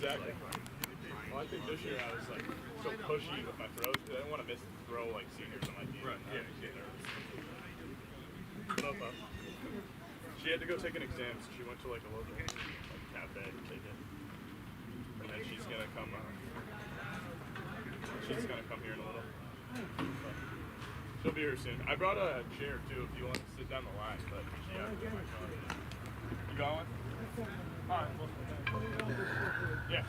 Exactly. Well, I think this year I was like so pushy with my throws because I didn't want to miss the throw like seniors on my team. Right. Yeah. She had to go take an exam, so she went to like a local cafe to take it, and then she's gonna come. She's gonna come here in a little. But she'll be here soon. I brought a chair too if you want to sit down the line, but yeah. You going? All right. Well, yeah.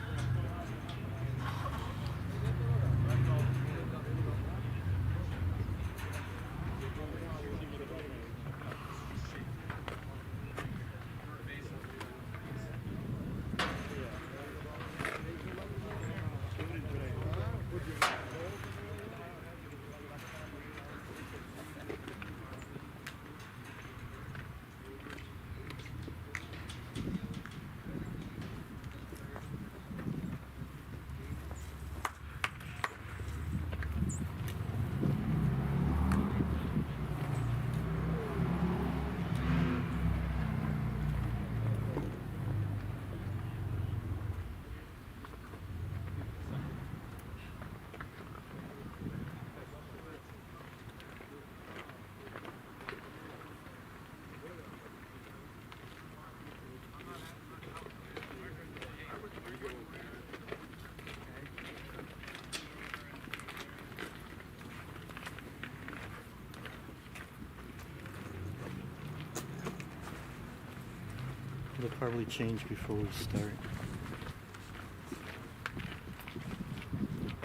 It'll probably change before we start.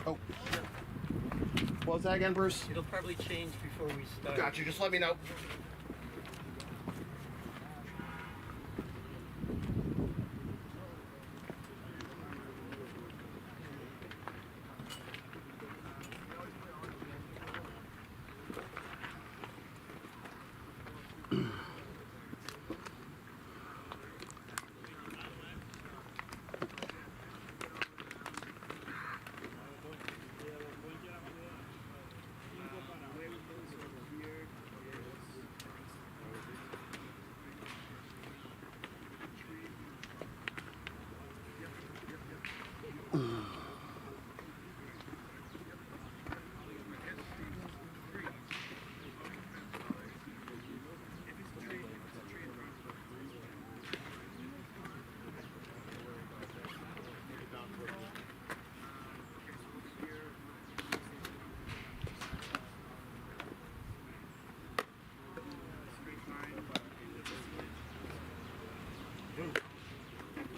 Oh. What was that again, Bruce? It'll probably change before we start. Gotcha, just let me know.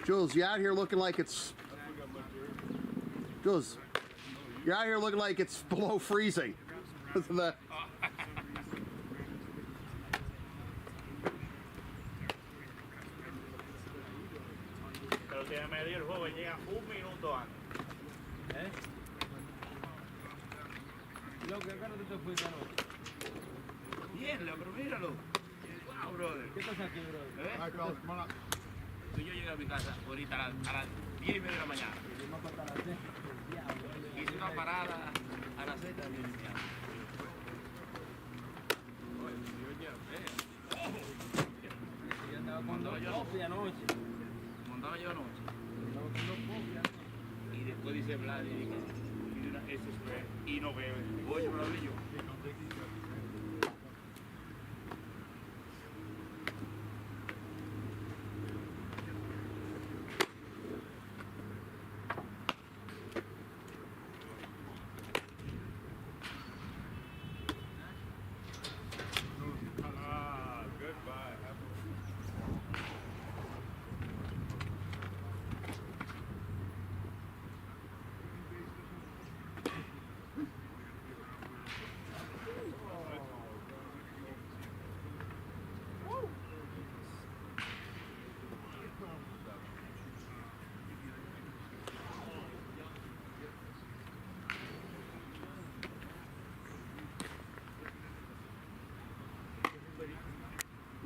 Jules, you out here looking like it's... Jules, you're out here looking like it's below freezing. The... Pero si me dio el juego llega un minuto antes. ¿Eh? Lo que acá no te fuiste anoche. Bien, pero míralo. Wow, brother. ¿Qué pasa aquí, brother? ¿Eh? Yo llegué a mi casa ahorita a las 10:30 de la mañana. Hice una parada a las 6 de la mañana. Yo andaba con dos copias anoche. Montaba yo anoche. Y después dice Vlad y dije, ese spray y no bebe. Oye, me lo vi yo.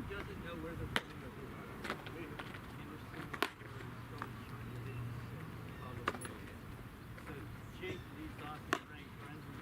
Doesn't know where the Jake, these dots are friends with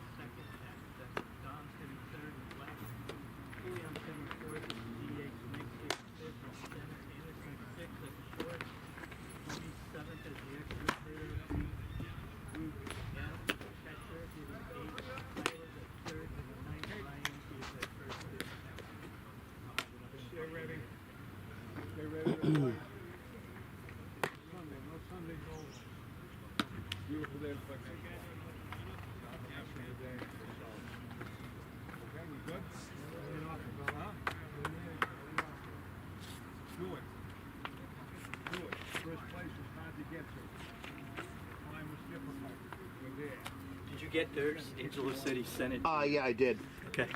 get theirs? Angelo said he sent it. Yeah, I did. Okay.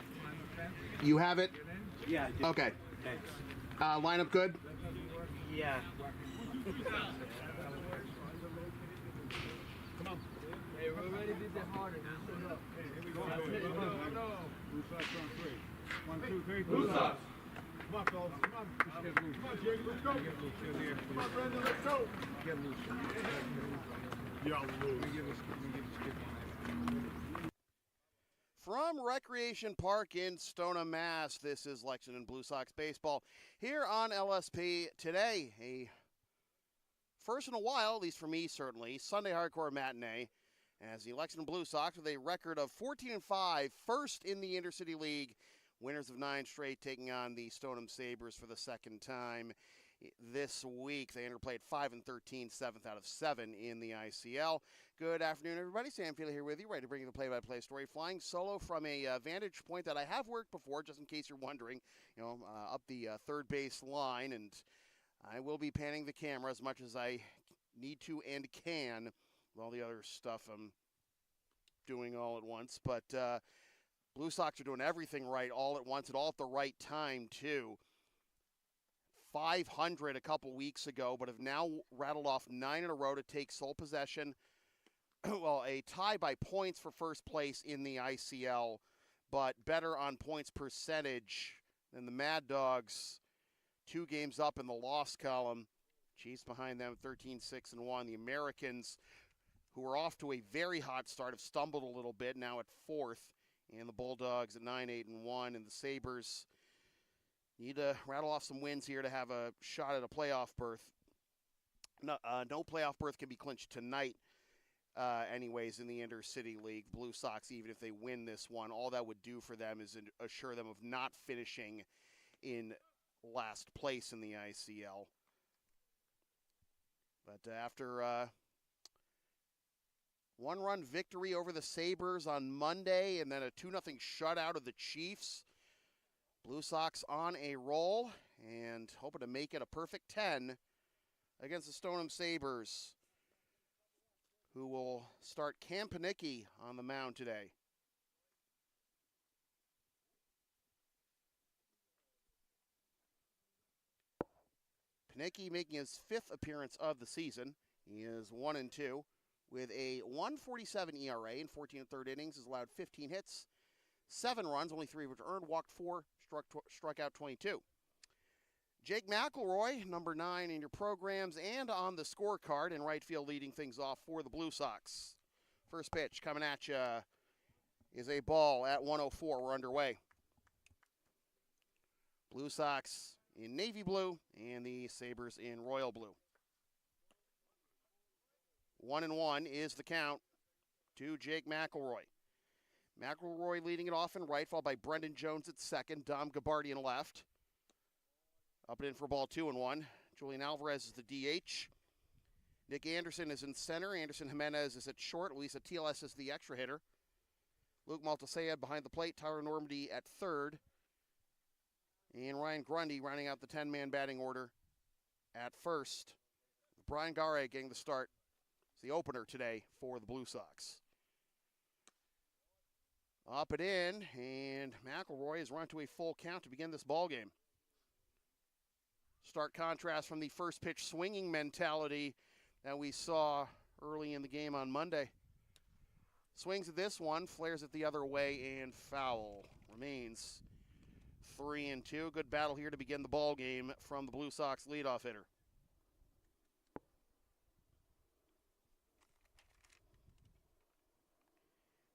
You have it? Yeah, I did. Okay. Thanks. Lineup good? Yeah. Hey, we're already did that harder. Blue Sox on three. 1, 2, 3. Blue Sox. Come on, fellas. Come on. Let's get loose. Come on, Jake. Let's go. Get loose. Come on, Brandon. Let's go. Get loose. Y'all lose. Let me give us kick on. From Recreation Park in Stoneham, Mass., this is Lexington Blue Sox baseball here on LSP. Today, a first in a while, at least for me certainly, Sunday hardcore matinee, as the Lexington Blue Sox with a record of 14-5, first in the Intercity League, winners of 9 straight, taking on the Stoneham Sabers for the second time this week. They interplayed 5-13, 7th out of 7 in the ICL. Good afternoon, everybody. Sam Feely here with you, ready to bring you the play-by-play story. Flying solo from a vantage point that I have worked before, just in case you're wondering, up the third base line, and I will be panning the camera as much as I need to and can with all the other stuff I'm doing all at once. But Blue Sox are doing everything right all at once and all at the right time, too. 500 a couple weeks ago, but have now rattled off 9 in a row to take sole possession. Well, a tie by points for first place in the ICL, but better on points percentage than the Mad Dogs. 2 games up in the loss column. Chiefs behind them 13-6-1. The Americans, who are off to a very hot start, have stumbled a little bit, now at 4th. And the Bulldogs at 9-8-1. And the Sabers need to rattle off some wins here to have a shot at a playoff berth. No playoff berth can be clinched tonight, anyways, in the Intercity League. Blue Sox, even if they win this one, all that would do for them is assure them of not finishing in last place in the ICL. But after one-run victory over the Sabers on Monday and then a 2-0 shutout of the Chiefs, Blue Sox on a roll and hoping to make it a perfect 10 against the Stoneham Sabers, who will start Cam Panicki on the mound today. Panicki making his 5th appearance of the season. He is 1-2 with a 1.47 ERA in 14 1/3 innings. Has allowed 15 hits, 7 runs, only 3 which earned, walked 4, struck out 22. Jake McElroy, number 9 in your programs and on the scorecard in right field, leading things off for the Blue Sox. First pitch coming at you is a ball at 104. We're underway. Blue Sox in navy blue and the Sabers in royal blue. 1-1 is the count to Jake McElroy. McElroy leading it off in right, followed by Brendan Jones at second, Dom Gabardi in left. Up and in for ball 2-1. Julian Alvarez is the DH. Nick Anderson is in center. Anderson Jimenez is at short. Luisa TLS is the extra hitter. Luke Maltasea behind the plate. Tyler Normandy at third. And Ryan Grundy rounding out the 10-man batting order at first. Brian Gare getting the start. It's the opener today for the Blue Sox. Up and in, and McElroy has run to a full count to begin this ball game. Stark contrast from the first pitch swinging mentality that we saw early in the game on Monday. Swings at this one, flares it the other way, and foul. Remains 3-2. Good battle here to begin the ball game from the Blue Sox leadoff hitter.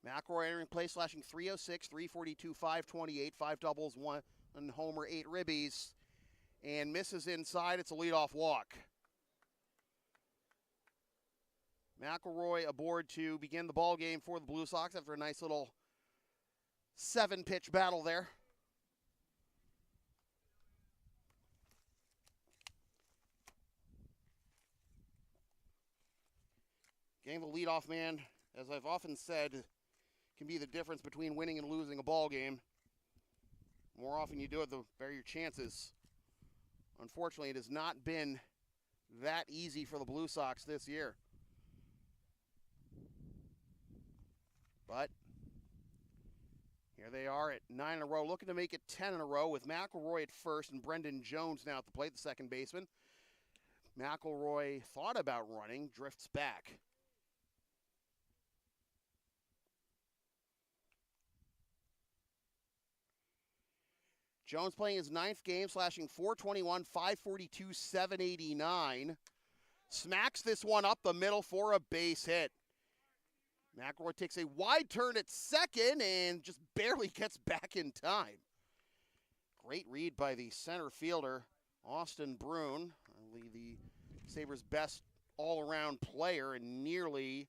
McElroy entering play, slashing 306, 342, 528, 5 doubles, 1 homer, 8 ribbies, and misses inside. It's a leadoff walk. McElroy aboard to begin the ball game for the Blue Sox after a nice little 7-pitch battle there. Game of the leadoff man, as I've often said, can be the difference between winning and losing a ball game. The more often you do it, the better your chances. Unfortunately, it has not been that easy for the Blue Sox this year. But here they are at 9 in a row, looking to make it 10 in a row with McElroy at first and Brendan Jones now at the plate, the second baseman. McElroy thought about running, drifts back. Jones playing his 9th game, slashing .421, .542, .789. Smacks this one up the middle for a base hit. McElroy takes a wide turn at second and just barely gets back in time. Great read by the center fielder, Austin Brune, the Sabres' best all-around player, and nearly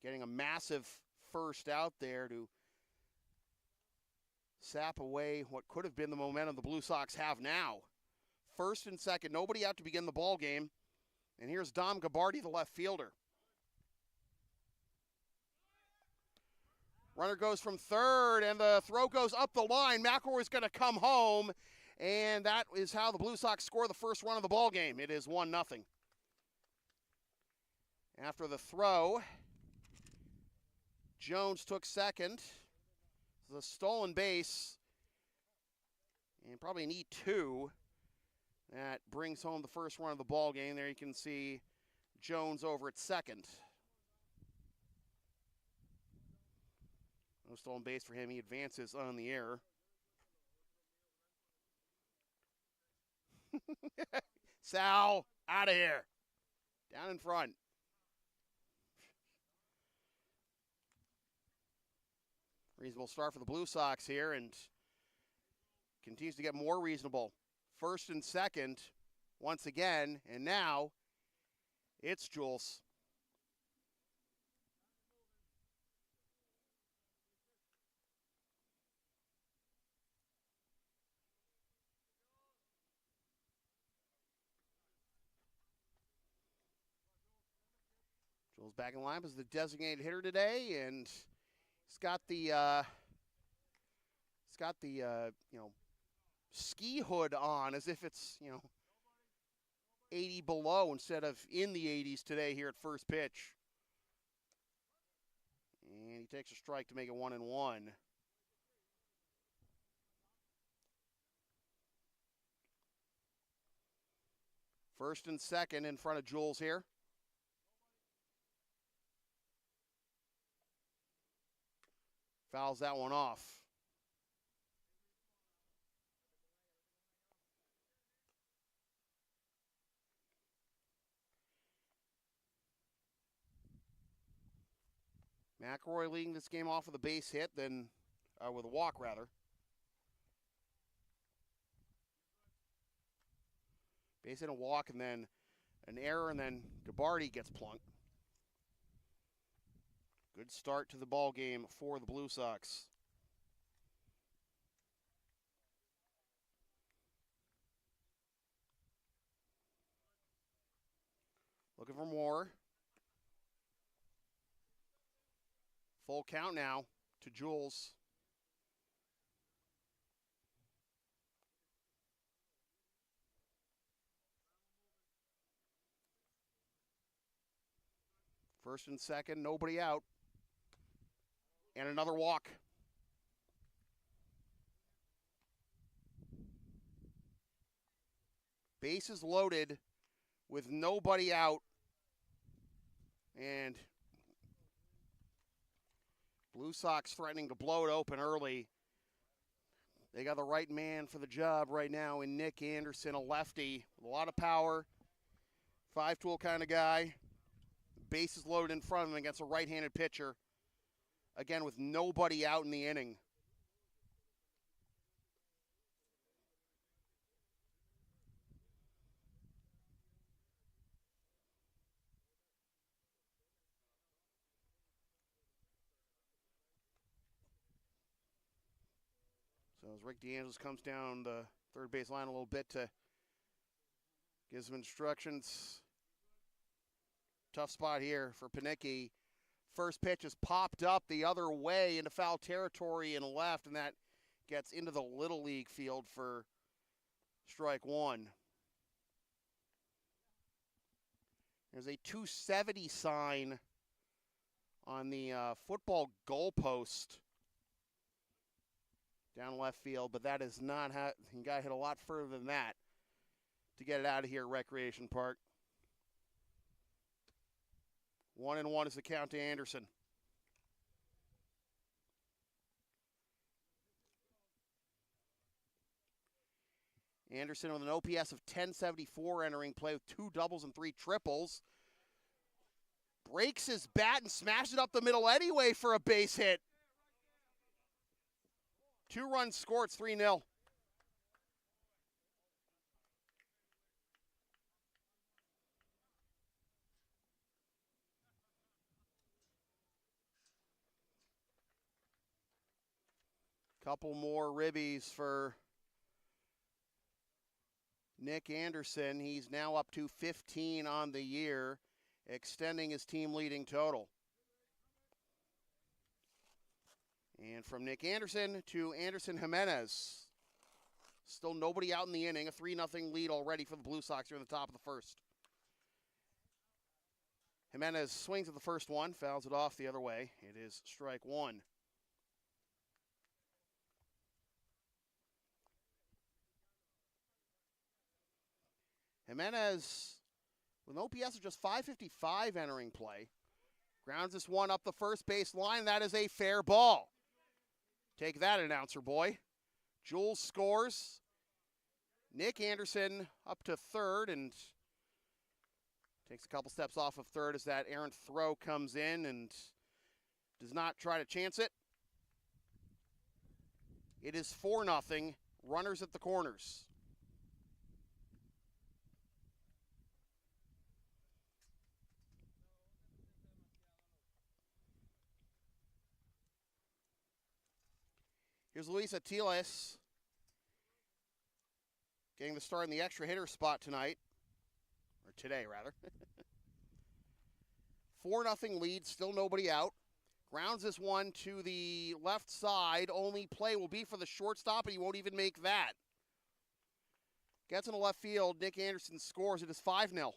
getting a massive first out there to sap away what could have been the momentum the Blue Sox have now. First and second, nobody out to begin the ball game. And here's Dom Gabardi, the left fielder. Runner goes from third, and the throw goes up the line. McElroy's going to come home, and that is how the Blue Sox score the first run of the ball game. It is 1-0. After the throw, Jones took second. The stolen base, and probably an E2 that brings home the first run of the ball game. There you can see Jones over at second. No stolen base for him. He advances on the air. Sal, out of here. Down in front. Reasonable start for the Blue Sox here, and continues to get more reasonable. First and second, once again, and now it's Jules. Jules back in line as the designated hitter today, and he's got the ski hood on as if it's 80 below instead of in the 80s today here at first pitch. And he takes a strike to make it 1-1. First and second in front of Jules here. Fouls that one off. McElroy leading this game off with a base hit, then with a walk rather. Base hit, a walk, and then an error, and then Gabardi gets plunked. Good start to the ball game for the Blue Sox. Looking for more. Full count now to Jules. First and second, nobody out. And another walk. Bases loaded with nobody out. And Blue Sox threatening to blow it open early. They got the right man for the job right now in Nick Anderson, a lefty with a lot of power. 5-tool kind of guy. Bases loaded in front of him against a right-handed pitcher. Again, with nobody out in the inning. So as Rick DeAngelis comes down the third base line a little bit to give some instructions. Tough spot here for Panicki. First pitch is popped up the other way into foul territory and left, and that gets into the Little League field for strike one. There's a 270 sign on the football goalpost down left field, but that is not how he got hit a lot further than that to get it out of here at Recreation Park. 1-1 is the count to Anderson. Anderson with an OPS of 1074 entering play with 2 doubles and 3 triples. Breaks his bat and smashes it up the middle anyway for a base hit. 2 runs scored, it's 3-0. Couple more ribbies for Nick Anderson. He's now up to 15 on the year, extending his team leading total. And from Nick Anderson to Anderson Jimenez. Still nobody out in the inning. A 3-0 lead already for the Blue Sox here in the top of the first. Jimenez swings at the first one, fouls it off the other way. It is strike 1. Jimenez with an OPS of just 555 entering play. Grounds this one up the first base line. That is a fair ball. Take that, announcer boy. Jules scores. Nick Anderson up to third and takes a couple steps off of third as that errant throw comes in and does not try to chance it. It is 4-0. Runners at the corners. Here's Luis Atiles getting the start in the extra hitter spot tonight, or today rather. 4-0 lead, still nobody out. Grounds this one to the left side. Only play will be for the shortstop, and he won't even make that. Gets in the left field. Nick Anderson scores. It is 5-0.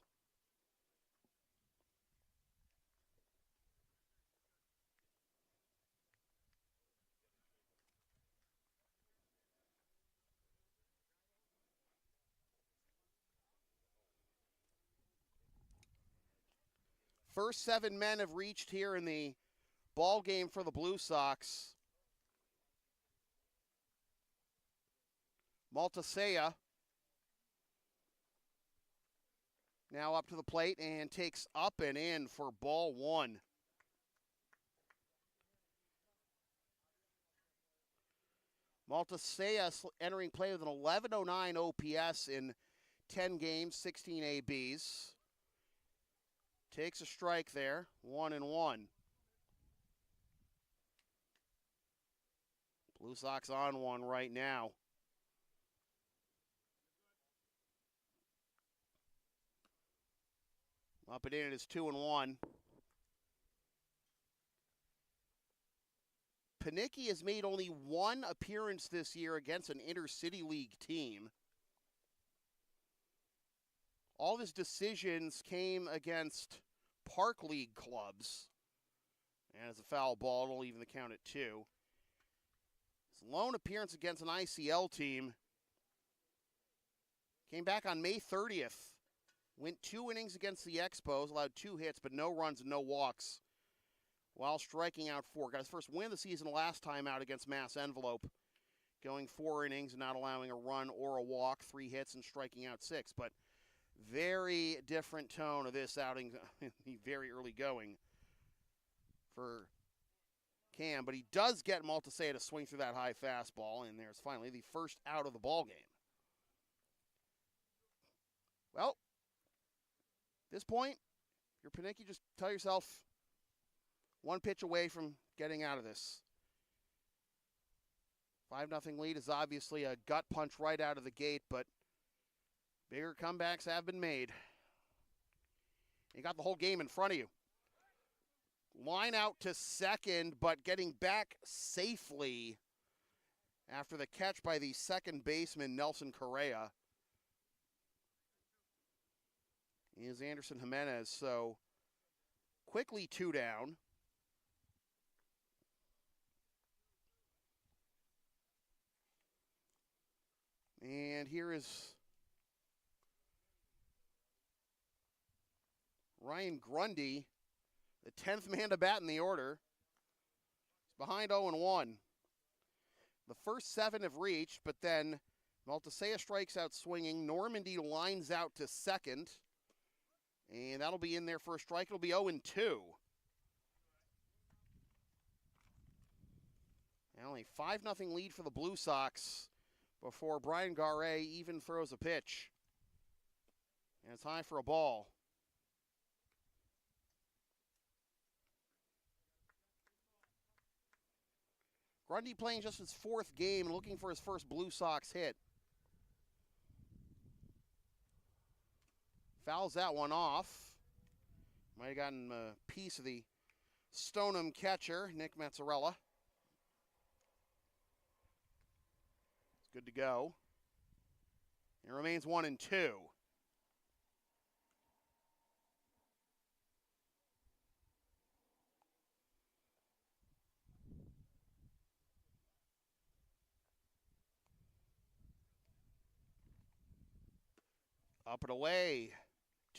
First 7 men have reached here in the ball game for the Blue Sox. Maltasea now up to the plate and takes up and in for ball 1. Maltasea entering play with an 1109 OPS in 10 games, 16 ABs. Takes a strike there, 1-1. Blue Sox on one right now. Up and in, it is 2-1. Panicki has made only 1 appearance this year against an intercity league team. All of his decisions came against Park League clubs. And as a foul ball, it'll even the count at 2. His lone appearance against an ICL team came back on May 30th. Went 2 innings against the Expos, allowed 2 hits, but no runs and no walks, while striking out 4. Got his first win of the season last time out against Mass Envelope, going 4 innings and not allowing a run or a walk, 3 hits and striking out 6. But very different tone of this outing, the very early going for Cam. But he does get Maltasea to swing through that high fastball, and there's finally the first out of the ball game. Well, at this point, you're Panicki, just tell yourself 1 pitch away from getting out of this. 5-0 lead is obviously a gut punch right out of the gate, but bigger comebacks have been made. You got the whole game in front of you. Line out to second, but getting back safely after the catch by the second baseman, Nelson Correa, is Anderson Jimenez. So quickly 2 down. And here is Ryan Grundy, the 10th man to bat in the order. He's behind 0-1. The first 7 have reached, but then Maltasea strikes out swinging. Normandy lines out to second. And that'll be in there for a strike. It'll be 0-2. And only 5-0 lead for the Blue Sox before Brian Garay even throws a pitch. And it's high for a ball. Grundy playing just his 4th game, looking for his first Blue Sox hit. Fouls that one off. Might have gotten a piece of the Stoneham catcher, Nick Mazzarella. It's good to go. It remains 1-2. Up and away,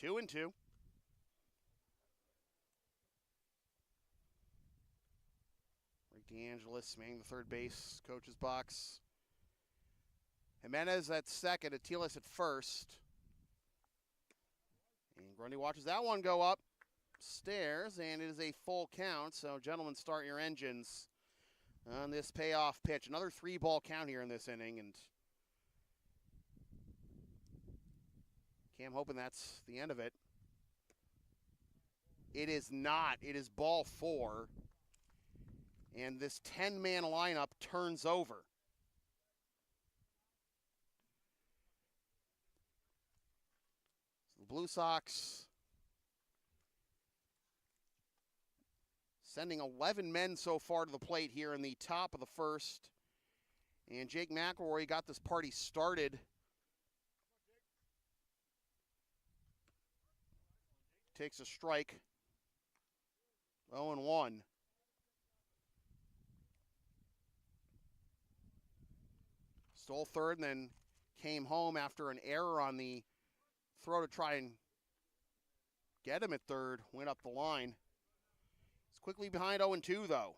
2-2. Rick DeAngelis manning the third base coach's box. Jimenez at second, Atiles at first. And Grundy watches that one go up stairs, and it is a full count. So, gentlemen, start your engines on this payoff pitch. Another 3-ball count here in this inning, and Cam hoping that's the end of it. It is not. It is ball 4. And this 10-man lineup turns over. So the Blue Sox sending 11 men so far to the plate here in the top of the first. And Jake McElroy got this party started. Takes a strike. 0-1. Stole third and then came home after an error on the throw to try and get him at third. Went up the line. He's quickly behind 0-2 though.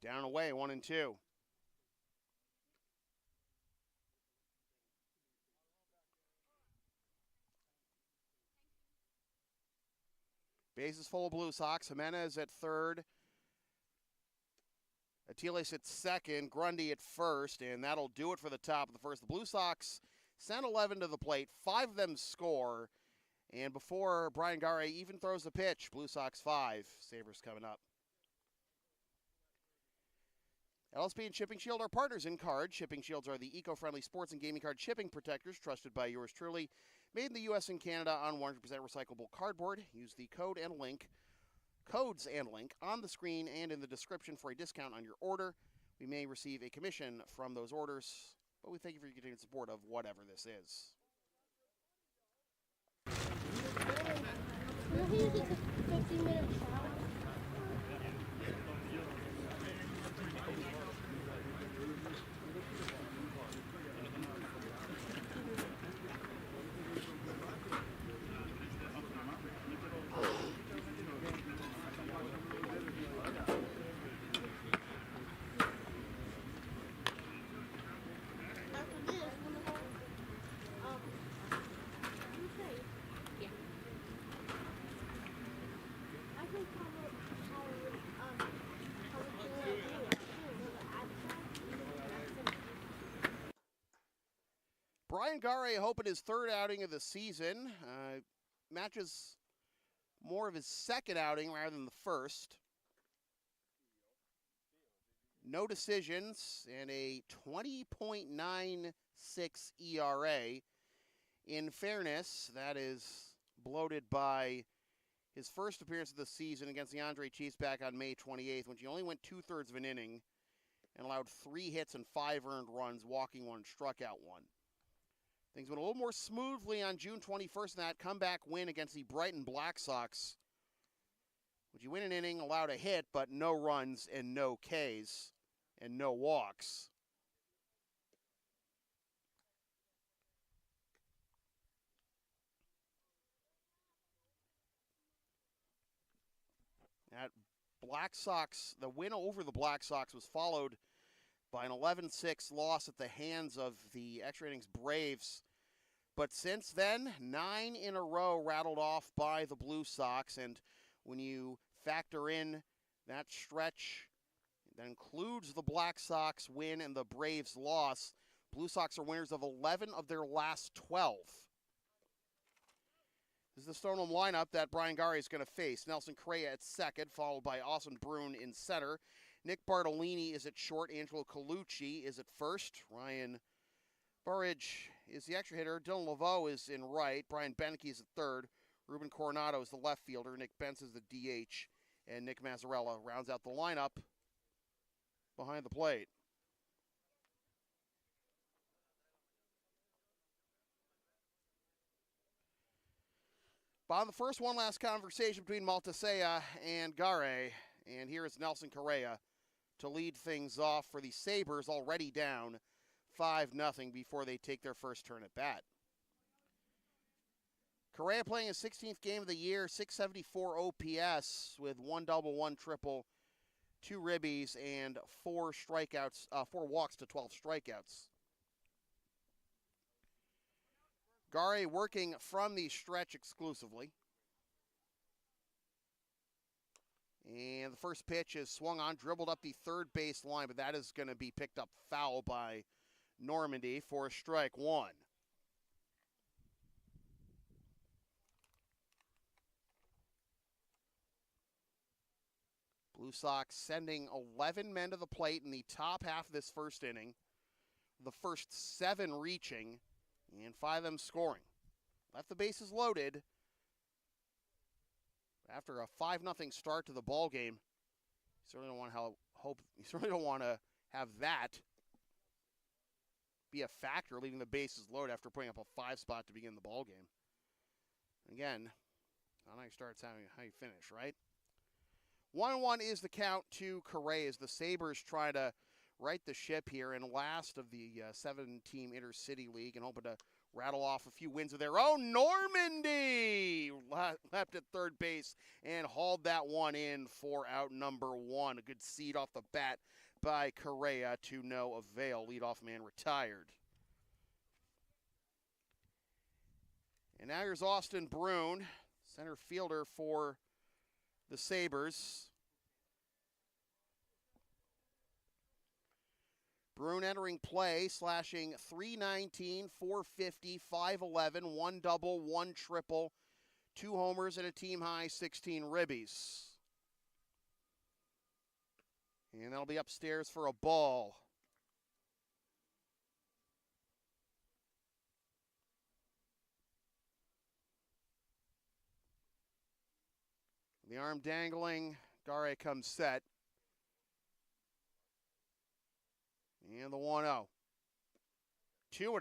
Down and away, 1-2. Bases full of Blue Sox. Jimenez at third. Atiles at second. Grundy at first. And that'll do it for the top of the first. The Blue Sox send 11 to the plate. 5 of them score. And before Brian Garay even throws a pitch, Blue Sox 5. Sabers coming up. LSP and Shipping Shield are partners in card. Shipping Shields are the eco-friendly sports and gaming card shipping protectors trusted by yours truly. Made in the U.S. and Canada on 100% recyclable cardboard. Use the codes and link on the screen and in the description for a discount on your order. We may receive a commission from those orders, but we thank you for your continued support of whatever this is. Will he take a 15-minute shower? Brian Garay hoping his third outing of the season. Matches more of his second outing rather than the first. No decisions and a 20.96 ERA. In fairness, that is bloated by his first appearance of the season against the Andre Chiefs back on May 28th, when he only went 2/3 of an inning and allowed 3 hits and 5 earned runs, walking 1, struck out 1. Things went a little more smoothly on June 21st in that comeback win against the Brighton Black Sox, Would you win an inning, allowed a hit, but no runs and no Ks and no walks? That Black Sox, the win over the Black Sox was followed by an 11-6 loss at the hands of the extra innings Braves. But since then, 9 in a row rattled off by the Blue Sox. And when you factor in that stretch that includes the Black Sox win and the Braves loss, Blue Sox are winners of 11 of their last 12. This is the Stoneham lineup that Brian Gare is going to face. Nelson Correa at second, followed by Austin Brune in center. Nick Bartolini is at short. Angelo Colucci is at first. Ryan Burridge is the extra hitter. Dylan Laveau is in right. Brian Beneke is at third. Ruben Coronado is the left fielder. Nick Benz is the DH. And Nick Mazzarella rounds out the lineup behind the plate. But on the first one last conversation between Maltasea and Gare, and here is Nelson Correa to lead things off for the Sabers, already down 5-0 before they take their first turn at bat. Correa playing his 16th game of the year, 674 OPS with 1 double, 1 triple, 2 ribbies, and 4 strikeouts, 4 walks to 12 strikeouts. Gare working from the stretch exclusively. And the first pitch is swung on, dribbled up the third base line, but that is going to be picked up foul by Normandy for strike one. Blue Sox sending 11 men to the plate in the top half of this first inning. The first 7 reaching, and 5 of them scoring. Left the bases loaded. After a 5-0 start to the ball game, you certainly don't want to have that be a factor, leaving the bases loaded after putting up a 5 spot to begin the ball game. Again, not how you start, it's how you finish, right? 1-1 is the count to Correa as the Sabers try to right the ship here and last of the 7-team Intercity League and hoping to rattle off a few wins of their own. Normandy leapt at third base and hauled that one in for out number 1. A good seed off the bat by Correa to no avail. Leadoff man retired. And now here's Austin Brune, center fielder for the Sabers. Brune entering play, slashing .319, .450, .511, 1 double, 1 triple, 2 homers, and a team-high 16 ribbies. And that'll be upstairs for a ball. The arm dangling, Gare comes set. And the 1-0. 2-0.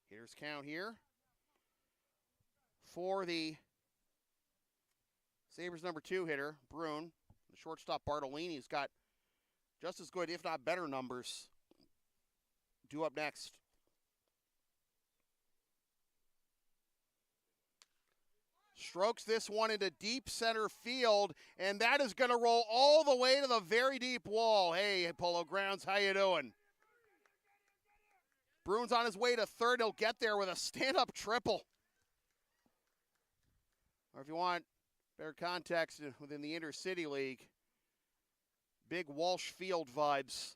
Hitters count here for the Sabres number 2 hitter, Brune. The shortstop, Bartolini's got just as good, if not better, numbers due up next. Strokes this one into deep center field, and that is going to roll all the way to the very deep wall. Hey, Polo Grounds, how you doing? Brune's on his way to third. He'll get there with a stand-up triple. Or if you want better context within the Intercity League, big Walsh Field vibes.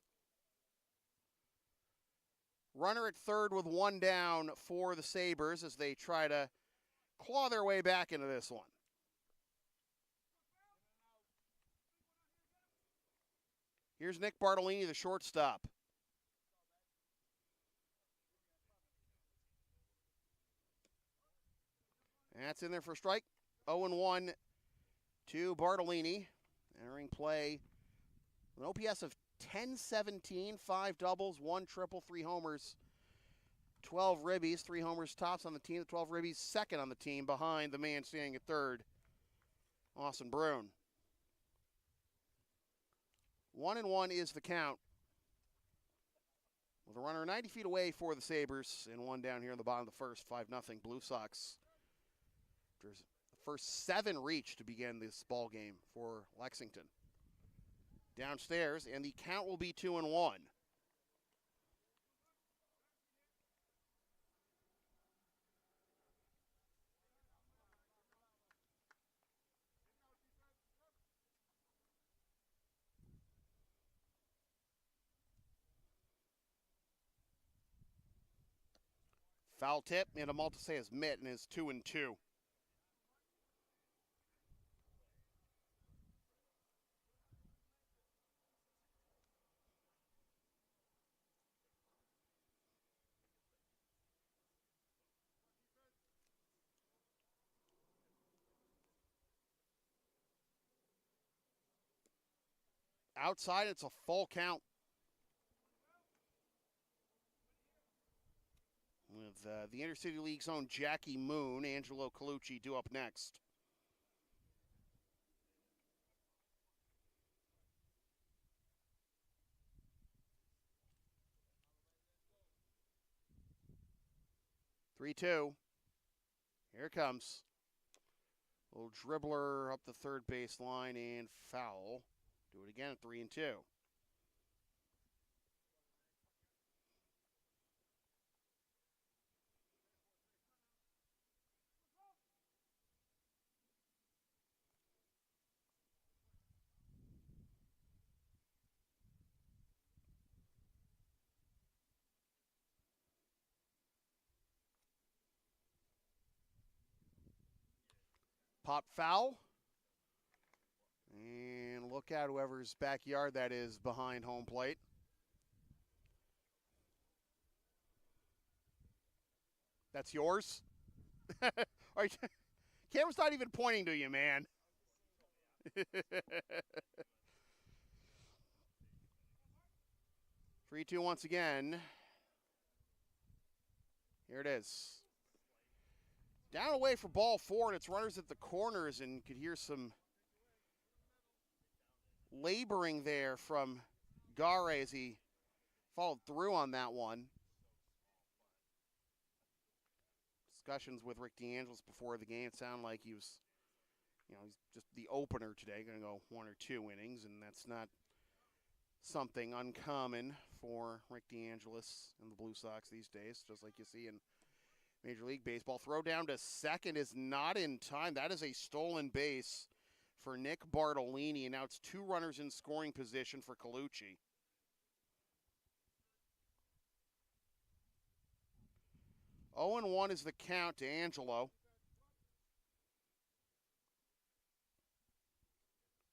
Runner at third with 1 down for the Sabres as they try to claw their way back into this one. Here's Nick Bartolini, the shortstop. That's in there for a strike. 0-1 to Bartolini. Entering play, an OPS of .1017, 5 doubles, 1 triple, 3 homers, 12 ribbies, 3 homers tops on the team. The 12 ribbies second on the team behind the man standing at third, Austin Brune. 1-1 is the count. With a runner 90 feet away for the Sabers and one down here in the bottom of the first, 5-0 Blue Sox. There's the first 7 reach to begin this ball game for Lexington. Downstairs, and the count will be 2-1. Foul tip, and Amaltesea's mitt, and is 2-2. Outside, it's a full count. With the Intercity League's own Jackie Moon, Angelo Colucci due up next. Three-two. Here it comes. Little dribbler up the third baseline and foul. Do it again at 3-2. Pop foul. And look out whoever's backyard that is behind home plate. That's yours? Camera's not even pointing to you, man. 3-2 once again. Here it is. Down away for ball 4, and it's runners at the corners, and could hear some laboring there from Gare as he followed through on that one. Discussions with Rick DeAngelis before the game. It sounded like he was, he's just the opener today, going to go 1 or 2 innings, and that's not something uncommon for Rick DeAngelis and the Blue Sox these days, just like you see in Major League Baseball. Throw down to second is not in time. That is a stolen base for Nick Bartolini, and now it's 2 runners in scoring position for Colucci. Oh, and 1 is the count to Angelo.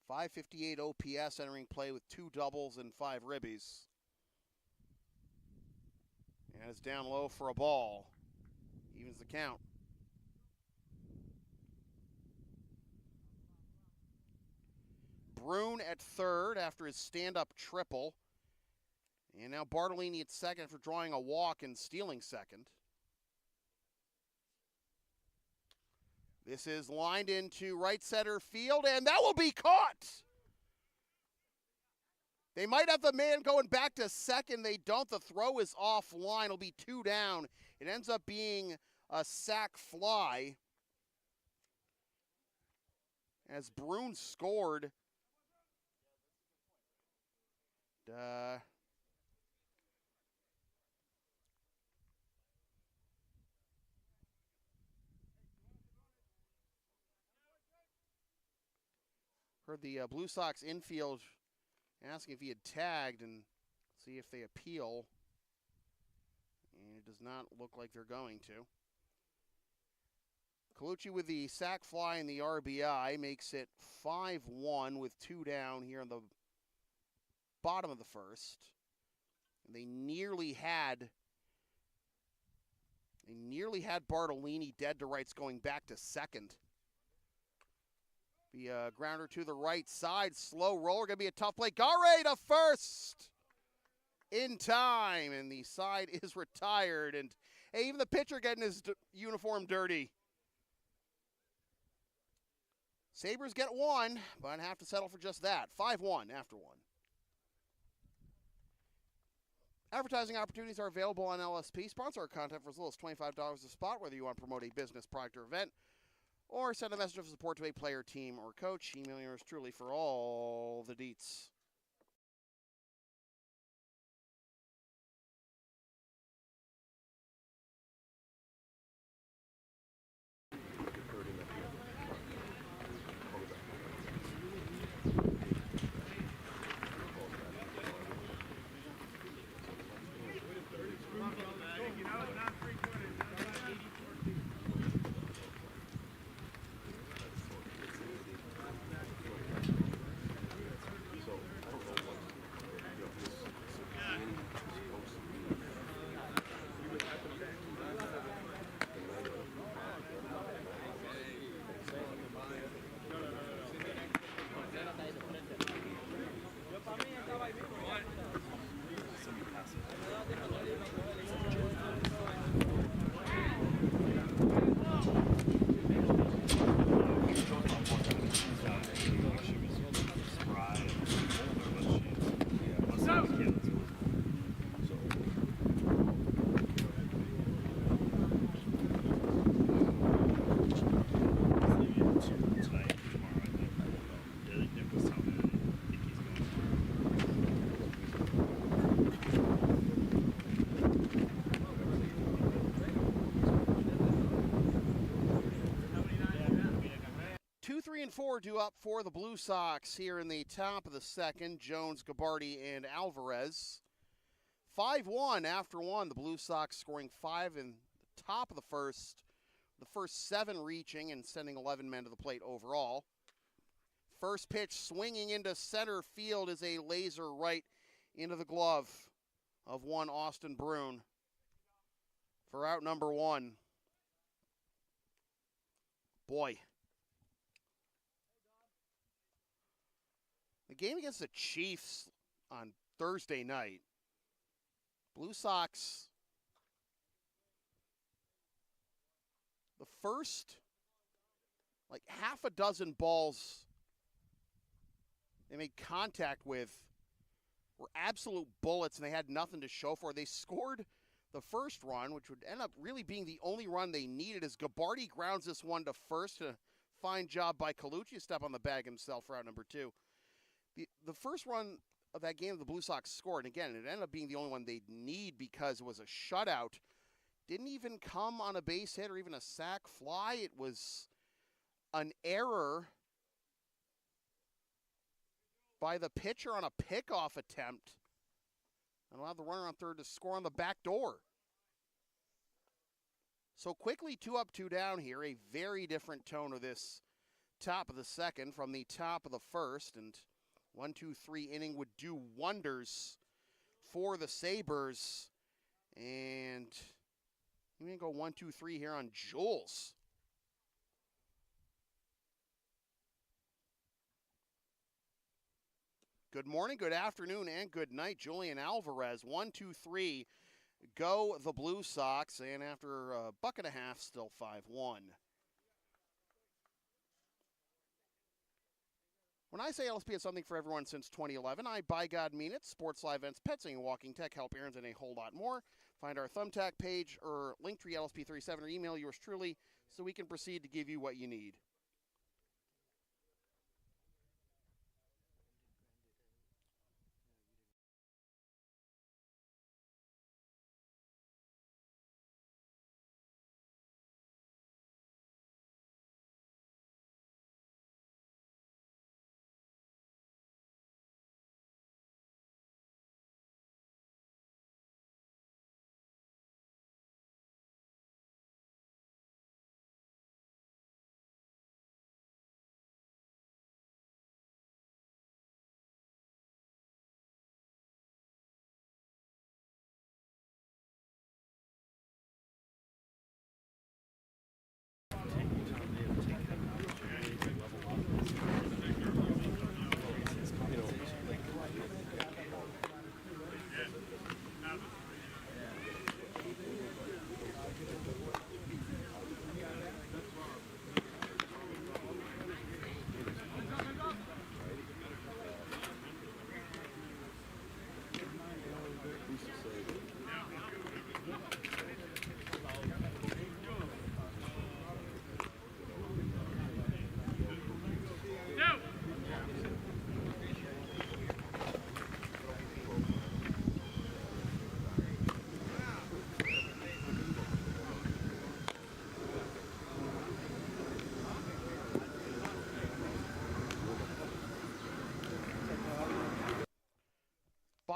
558 OPS entering play with 2 doubles and 5 ribbies. And it's down low for a ball. Evens the count. Brune at third after his stand-up triple. And now Bartolini at second for drawing a walk and stealing second. This is lined into right center field, and that will be caught. They might have the man going back to second. They don't. The throw is offline. It'll be 2 down. It ends up being a sac fly as Brune scored. Heard the Blue Sox infield asking if he had tagged and see if they appeal. And it does not look like they're going to. Colucci with the sac fly and the RBI makes it 5-1 with 2 down here in the bottom of the first. And they nearly had Bartolini dead to rights going back to second. The grounder to the right side. Slow roller. Going to be a tough play. Gare to first. In time. And the side is retired. And hey, even the pitcher getting his uniform dirty. Sabers get one, but have to settle for just that. 5-1 after one. Advertising opportunities are available on LSP. Sponsor our content for as little as $25 a spot, whether you want to promote a business, product, or event, or send a message of support to a player, team, or coach. Email yours truly for all the deets. Two, 3, and 4 due up for the Blue Sox here in the top of the second. Jones, Gabardi, and Alvarez. 5-1 after one. The Blue Sox scoring 5 in the top of the first. The first 7 reaching and sending 11 men to the plate overall. First pitch swinging into center field is a laser right into the glove of one Austin Brune for out number 1. Boy. The game against the Chiefs on Thursday night, Blue Sox, the first, half a dozen balls they made contact with were absolute bullets, and they had nothing to show for. They scored the first run, which would end up really being the only run they needed, as Gabardi grounds this one to first. A fine job by Colucci, step on the bag himself for out number 2. The first run of that game the Blue Sox scored, and again, it ended up being the only one they'd need because it was a shutout, didn't even come on a base hit or even a sac fly. It was an error by the pitcher on a pickoff attempt and allowed the runner on third to score on the back door. So quickly 2 up, 2 down here. A very different tone of this top of the second from the top of the first, and 1, 2, 3 inning would do wonders for the Sabers. And we're going to go 1, 2, 3 here on Jules. Good morning, good afternoon, and good night. Julian Alvarez, 1, 2, 3, go the Blue Sox. And after a buck and a half, still 5-1. When I say LSP is something for everyone since 2011, I by God mean it. Sports, live events, pet sitting, walking, tech, help, errands, and a whole lot more. Find our Thumbtack page or Linktree LSP37 or email yours truly so we can proceed to give you what you need.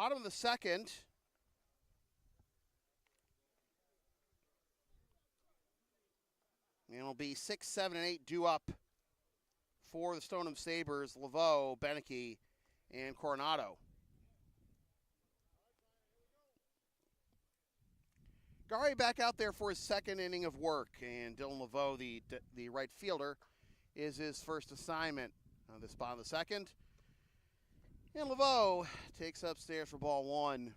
Bottom of the second. And it'll be 6, 7, and 8 due up for the Stoneham Sabers, Laveau, Beneke, and Coronado. Gary back out there for his second inning of work, and Dylan Laveau, the right fielder, is his first assignment on this bottom of the second. And Laveau takes upstairs for ball one.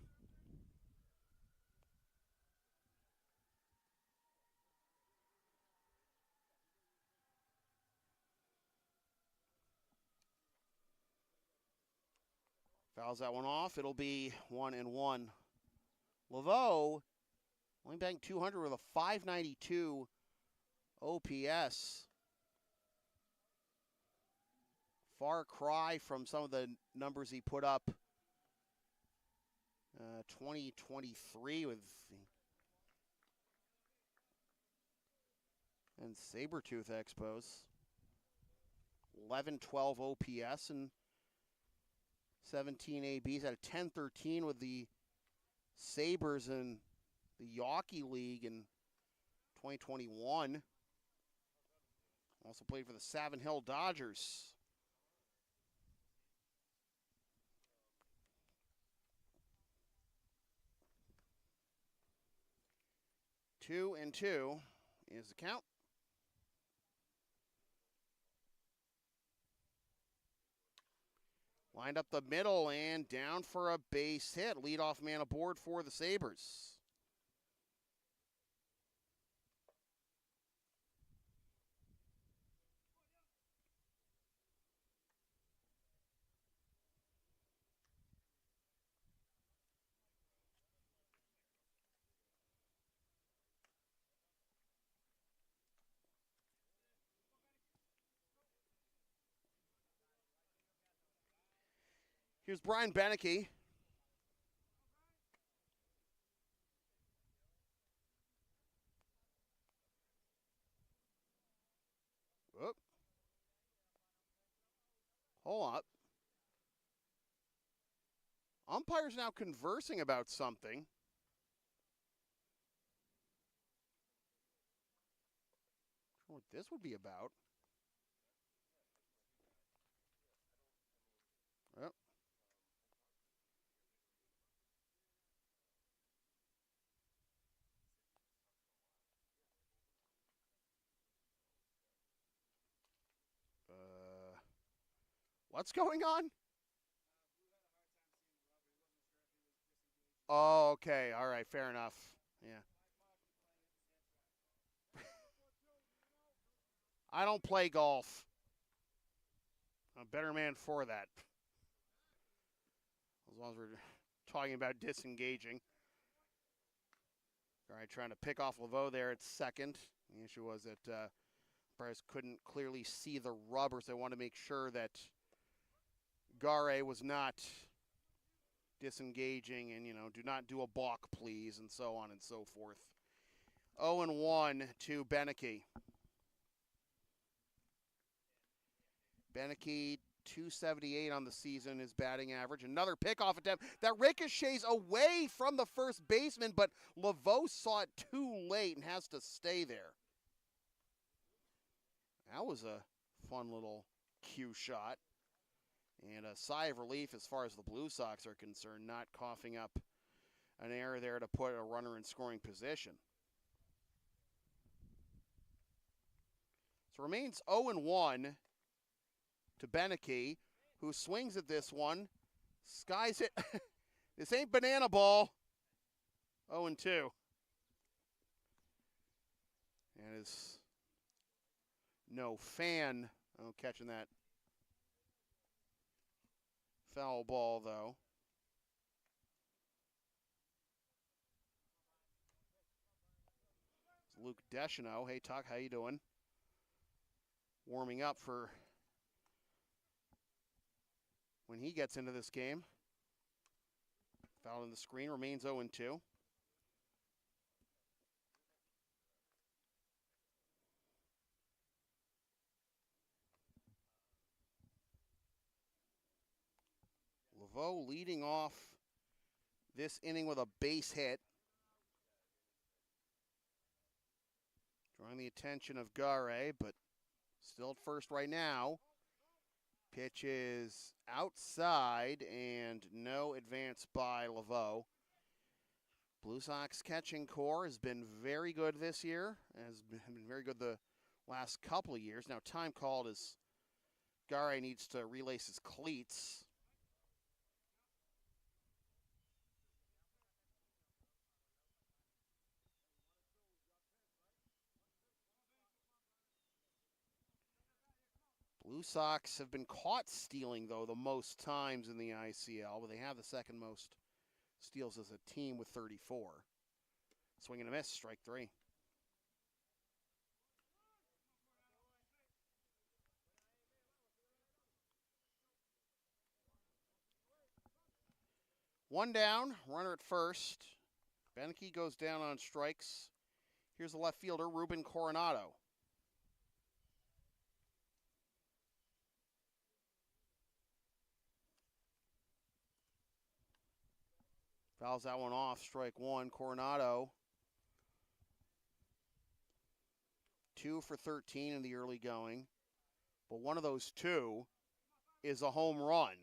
Fouls that one off. It'll be 1-1. Laveau only batting 200 with a 592 OPS. Far cry from some of the numbers he put up 2023 with and Sabertooth Expos. 11-12 OPS and 17 ABs at a 10-13 with the Sabers in the Yawkey League in 2021. Also played for the Savin Hill Dodgers. Two and two is the count. Lined up the middle and down for a base hit. Leadoff man aboard for the Sabers. Here's Brian Beneke. Whoop. Hold up. Umpires now conversing about something. I don't know what this would be about. Yep. What's going on? Oh, okay. All right. Fair enough. Yeah. I don't play golf. I'm a better man for that. As long as we're talking about disengaging. All right, trying to pick off Laveau there at second. The issue was that Bryce couldn't clearly see the rubbers. They wanted to make sure that Gare was not disengaging and, do not do a balk, please, and so on and so forth. 0-1 to Beneke. Beneke, 278 on the season, his batting average. Another pickoff attempt that ricochets away from the first baseman, but Laveau saw it too late and has to stay there. That was a fun little cue shot. And a sigh of relief as far as the Blue Sox are concerned, not coughing up an error there to put a runner in scoring position. So remains 0-1 to Beneke, who swings at this one, skies it. This ain't banana ball. 0-2. And is no fan catching that foul ball, though. It's Luke Deschanel. Hey, Tuck, how you doing? Warming up for when he gets into this game. Foul on the screen, remains 0-2. Laveau leading off this inning with a base hit. Drawing the attention of Gare, but still at first right now. Pitch is outside and no advance by Laveau. Blue Sox catching core has been very good this year, has been very good the last couple of years. Now time called as Gare needs to relace his cleats. Blue Sox have been caught stealing, though, the most times in the ICL, but they have the second most steals as a team with 34. Swing and a miss, strike three. One down, runner at first. Beneke goes down on strikes. Here's the left fielder, Ruben Coronado. Fouls that one off, strike one. Coronado, 2 for 13 in the early going, but one of those two is a home run.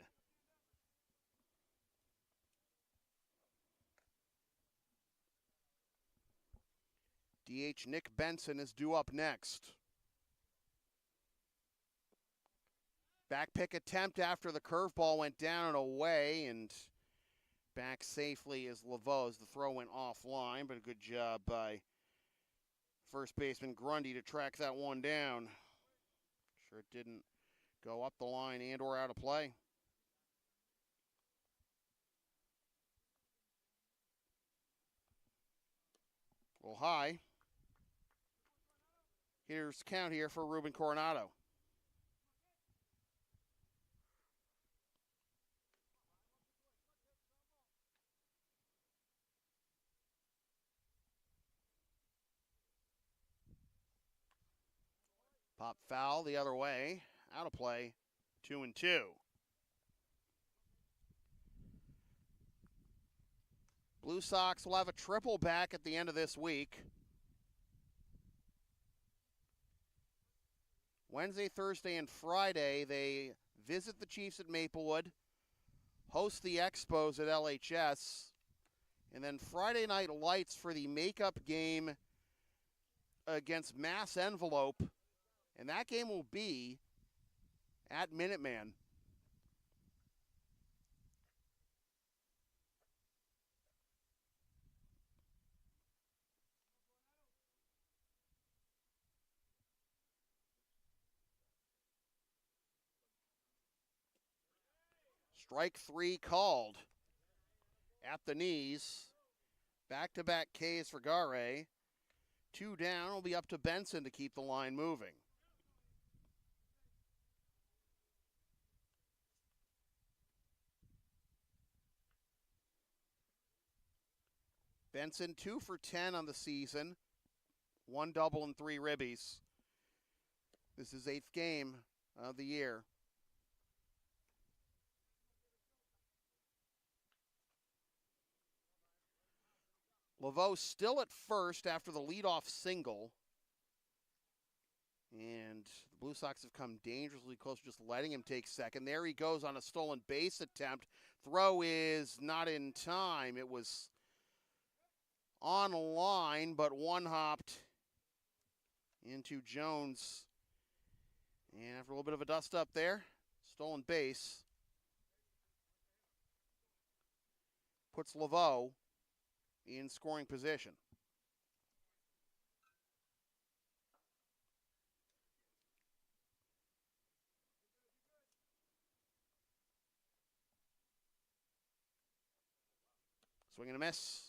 DH Nick Benson is due up next. Back pick attempt after the curveball went down and away, and back safely is Laveau as the throw went offline, but a good job by first baseman Grundy to track that one down. Sure it didn't go up the line and or out of play. Well, high. Here's count here for Ruben Coronado. Pop foul the other way. Out of play. 2-2. Blue Sox will have a triple back at the end of this week. Wednesday, Thursday, and Friday, they visit the Chiefs at Maplewood, host the Expos at LHS, and then Friday night lights for the makeup game against Mass Envelope, and that game will be at Minuteman. Strike three called at the knees. Back-to-back Ks for Gare. 2 down will be up to Benson to keep the line moving. Benson 2 for 10 on the season. 1 double and 3 ribbies. This is 8th game of the year. Laveau still at first after the leadoff single. And the Blue Sox have come dangerously close to just letting him take second. There he goes on a stolen base attempt. Throw is not in time. It was on line, but one-hopped into Jones. And after a little bit of a dust-up there, stolen base puts Laveau in scoring position. Swing and a miss.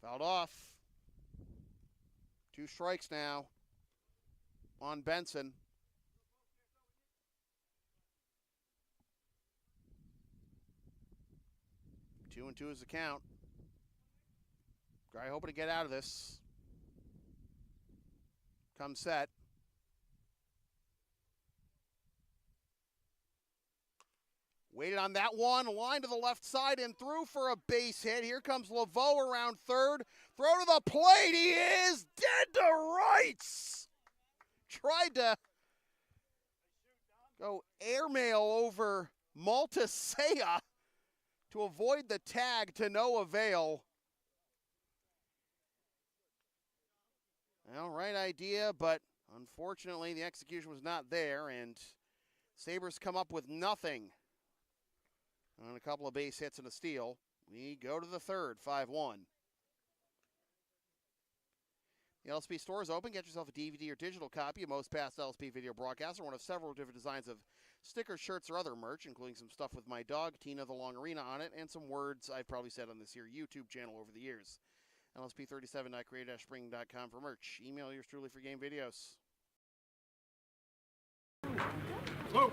Fouled off. 2 strikes now on Benson. 2-2 is the count. Guy hoping to get out of this. Come set. Waited on that one, line to the left side and through for a base hit. Here comes Laveau around third. Throw to the plate, he is dead to rights. Tried to go airmail over Maltasea to avoid the tag, to no avail. Well, right idea, but unfortunately the execution was not there, and Sabres come up with nothing on a couple of base hits and a steal. We go to the third, 5-1. The LSP store is open. Get yourself a DVD or digital copy of most past LSP video broadcasts or one of several different designs of stickers, shirts, or other merch, including some stuff with my dog, Tina the Long Arena, on it, and some words I've probably said on this here YouTube channel over the years. LSP37.creative-spring.com for merch. Email yours truly for game videos. Whoa.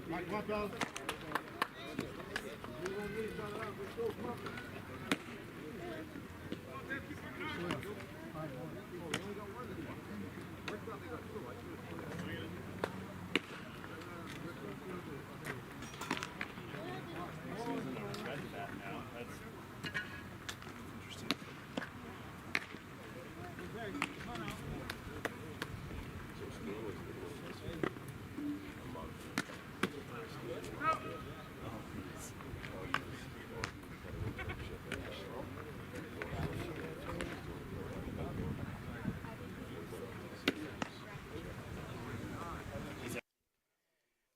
Mike, come on, fellas.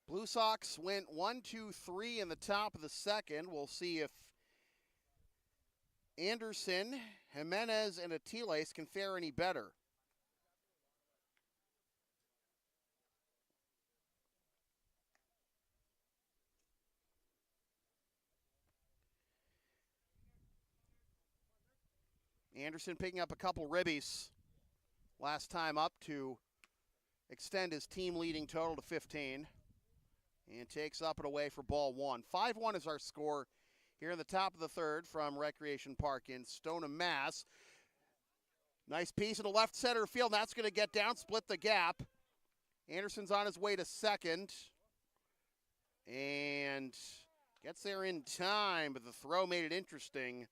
Blue Sox went 1-2-3 in the top of the second. We'll see if Anderson, Jimenez, and Atiles can fare any better. Anderson picking up a couple ribbies last time up to extend his team leading total to 15. And takes up and away for ball one. 5-1 is our score here in the top of the third from Recreation Park in Stoneham, Mass. Nice piece in the left center field. That's going to get down, split the gap. Anderson's on his way to second. And gets there in time, but the throw made it interesting.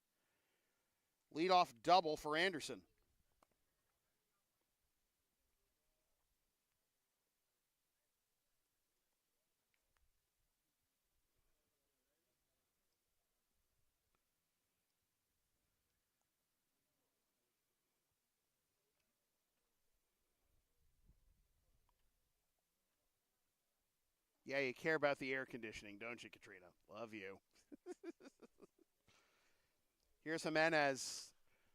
Leadoff double for Anderson. Yeah, you care about the air conditioning, don't you, Katrina? Love you. Here's Jimenez.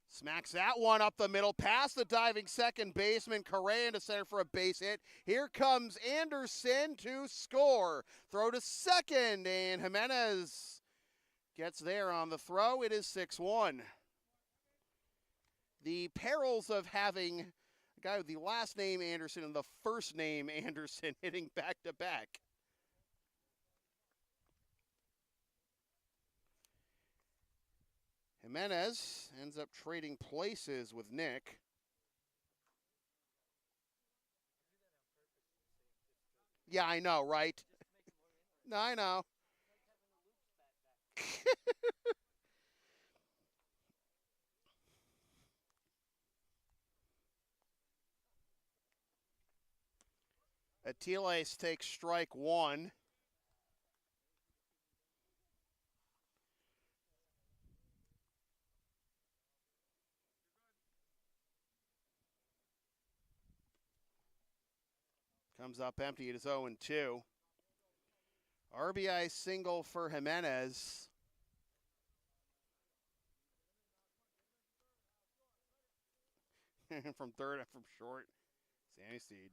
Smacks that one up the middle, past the diving second baseman. Correa into center for a base hit. Here comes Anderson to score. Throw to second, and Jimenez gets there on the throw. It is 6-1. The perils of having a guy with the last name Anderson and the first name Anderson hitting back-to-back. Jimenez ends up trading places with Nick. Yeah, I know, right? No, I know. Atiles takes strike one. Comes up empty. It is 0-2. RBI single for Jimenez. From third and from short, Sammy Steed.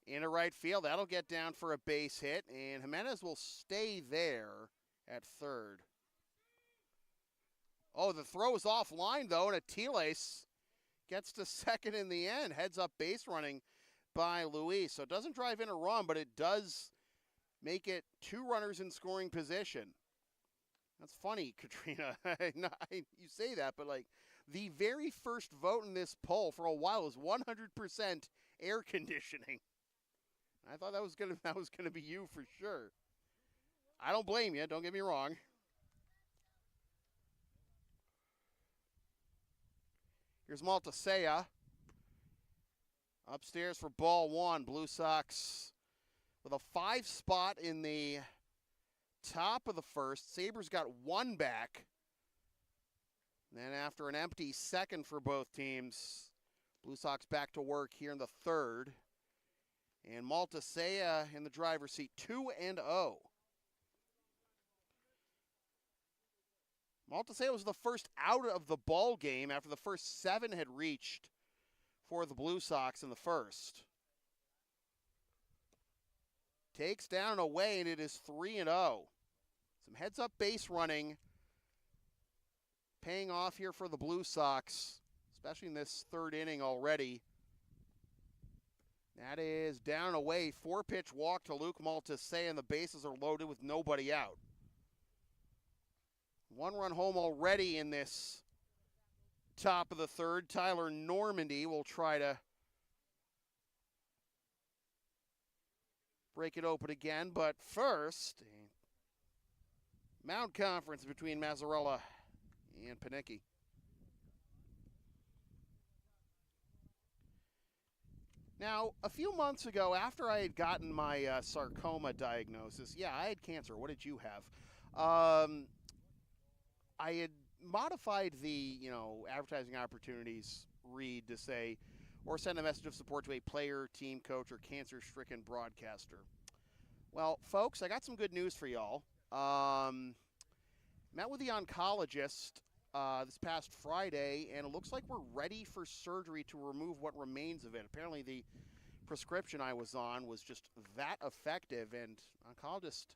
Into right field. That'll get down for a base hit, and Jimenez will stay there at third. Oh, the throw is offline, though, and Atiles gets to second in the end. Heads up base running by Luis. So it doesn't drive in a run, but it does make it 2 runners in scoring position. That's funny, Katrina. You say that, but like the very first vote in this poll for a while was 100% air conditioning. I thought that was gonna be you for sure. I don't blame you. Don't get me wrong. Here's Maltasea. Upstairs for ball 1. Blue Sox with a 5 spot in the top of the first. Sabres got 1 back. Then after an empty second for both teams, Blue Sox back to work here in the third. And Maltasea in the driver's seat, 2-0. Maltasea was the first out of the ball game after the first 7 had reached for the Blue Sox in the first. Takes down and away, and it is 3-0. Some heads-up base running paying off here for the Blue Sox, especially in this third inning already. That is down and away. 4-pitch walk to Luke Maltasea, and the bases are loaded with nobody out. 1 run home already in this top of the third. Tyler Normandy will try to break it open again, but first, a mound conference between Mazzarella and Panicki. Now, a few months ago, after I had gotten my sarcoma diagnosis, yeah, I had cancer. What did you have? I had modified the, advertising opportunities read to say, or send a message of support to a player, team coach, or cancer-stricken broadcaster. Well, folks, I got some good news for y'all. Met with the oncologist this past Friday, and it looks like we're ready for surgery to remove what remains of it. Apparently the prescription I was on was just that effective, and oncologist,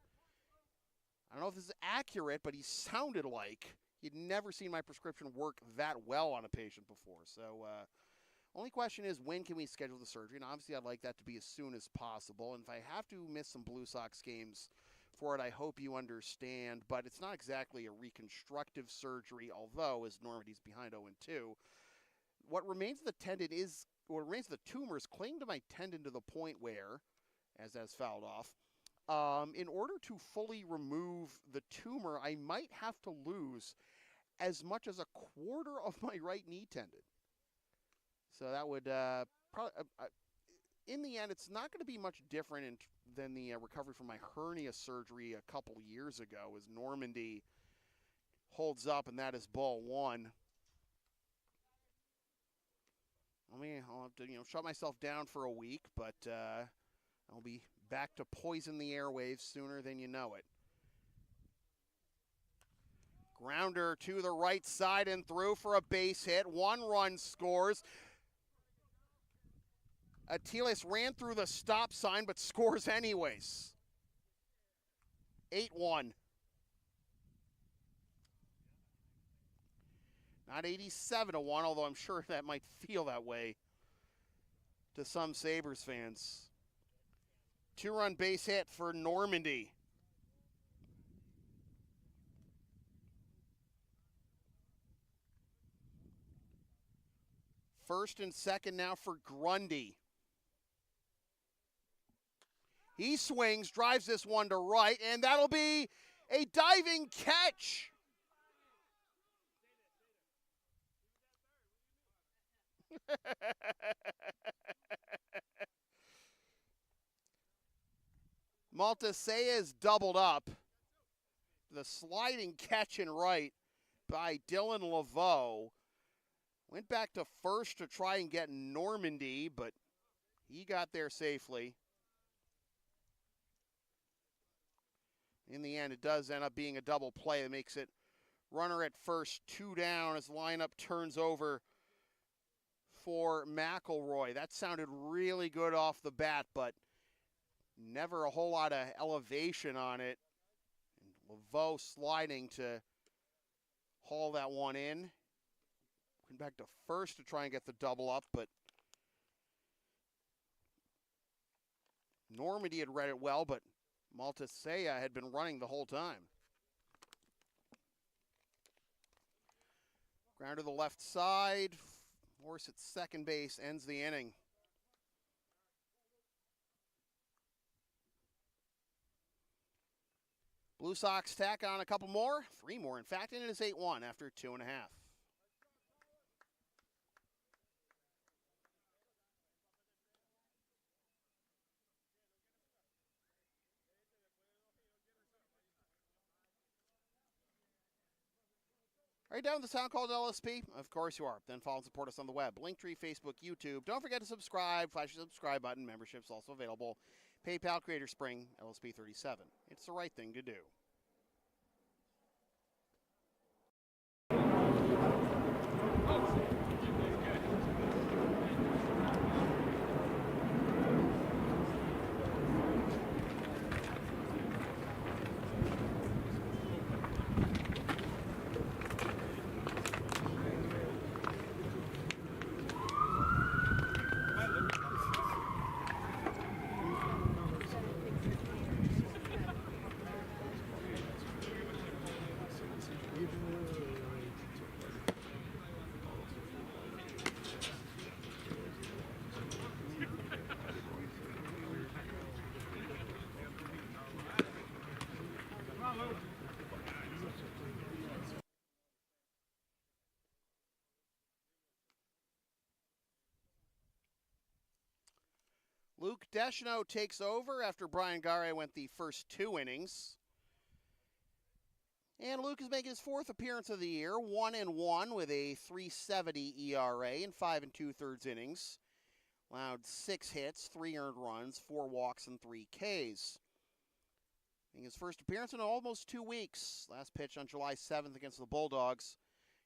I don't know if this is accurate, but he sounded like he'd never seen my prescription work that well on a patient before. So only question is, when can we schedule the surgery? And obviously I'd like that to be as soon as possible. And if I have to miss some Blue Sox games for it, I hope you understand. But it's not exactly a reconstructive surgery, although, as Normandy's behind 0-2, what remains of the tendon is, what remains of the tumor is clinging to my tendon to the point where, as that's fouled off, in order to fully remove the tumor, I might have to lose as much as a quarter of my right knee tendon. So that would probably, in the end, it's not going to be much different than the recovery from my hernia surgery a couple years ago, as Normandy holds up, and that is ball 1. I'll have to, shut myself down for a week, but I'll be back to poison the airwaves sooner than you know it. Grounder to the right side and through for a base hit. 1 run scores. Atiles ran through the stop sign but scores anyways. 8-1. Not 87-1, although I'm sure that might feel that way to some Sabres fans. 2-run base hit for Normandy. First and second now for Grundy. He swings, drives this one to right, and that'll be a diving catch. Maltasea is doubled up. The sliding catch in right by Dylan Laveau. Went back to first to try and get Normandy, but he got there safely. In the end, it does end up being a double play that makes it runner at first, 2 down as the lineup turns over for McElroy. That sounded really good off the bat, but never a whole lot of elevation on it. And Laveau sliding to haul that one in. Went back to first to try and get the double up, but Normandy had read it well, but Maltasea had been running the whole time. Ground to the left side. Horse at second base ends the inning. Blue Sox tack on a couple more, 3 more in fact, and it is 8-1 after 2.5. Are you down with the sound called LSP? Of course you are. Then follow and support us on the web. Linktree, Facebook, YouTube. Don't forget to subscribe. Flash the subscribe button. Membership's also available. PayPal, Creator Spring, LSP 37. It's the right thing to do. Luke Deschanel takes over after Brian Gare went the first 2 innings. And Luke is making his 4th appearance of the year, 1-1 with a 3.70 ERA in 5 2/3 innings. Allowed 6 hits, 3 earned runs, 4 walks, and 3 Ks. Making his first appearance in almost 2 weeks. Last pitch on July 7th against the Bulldogs.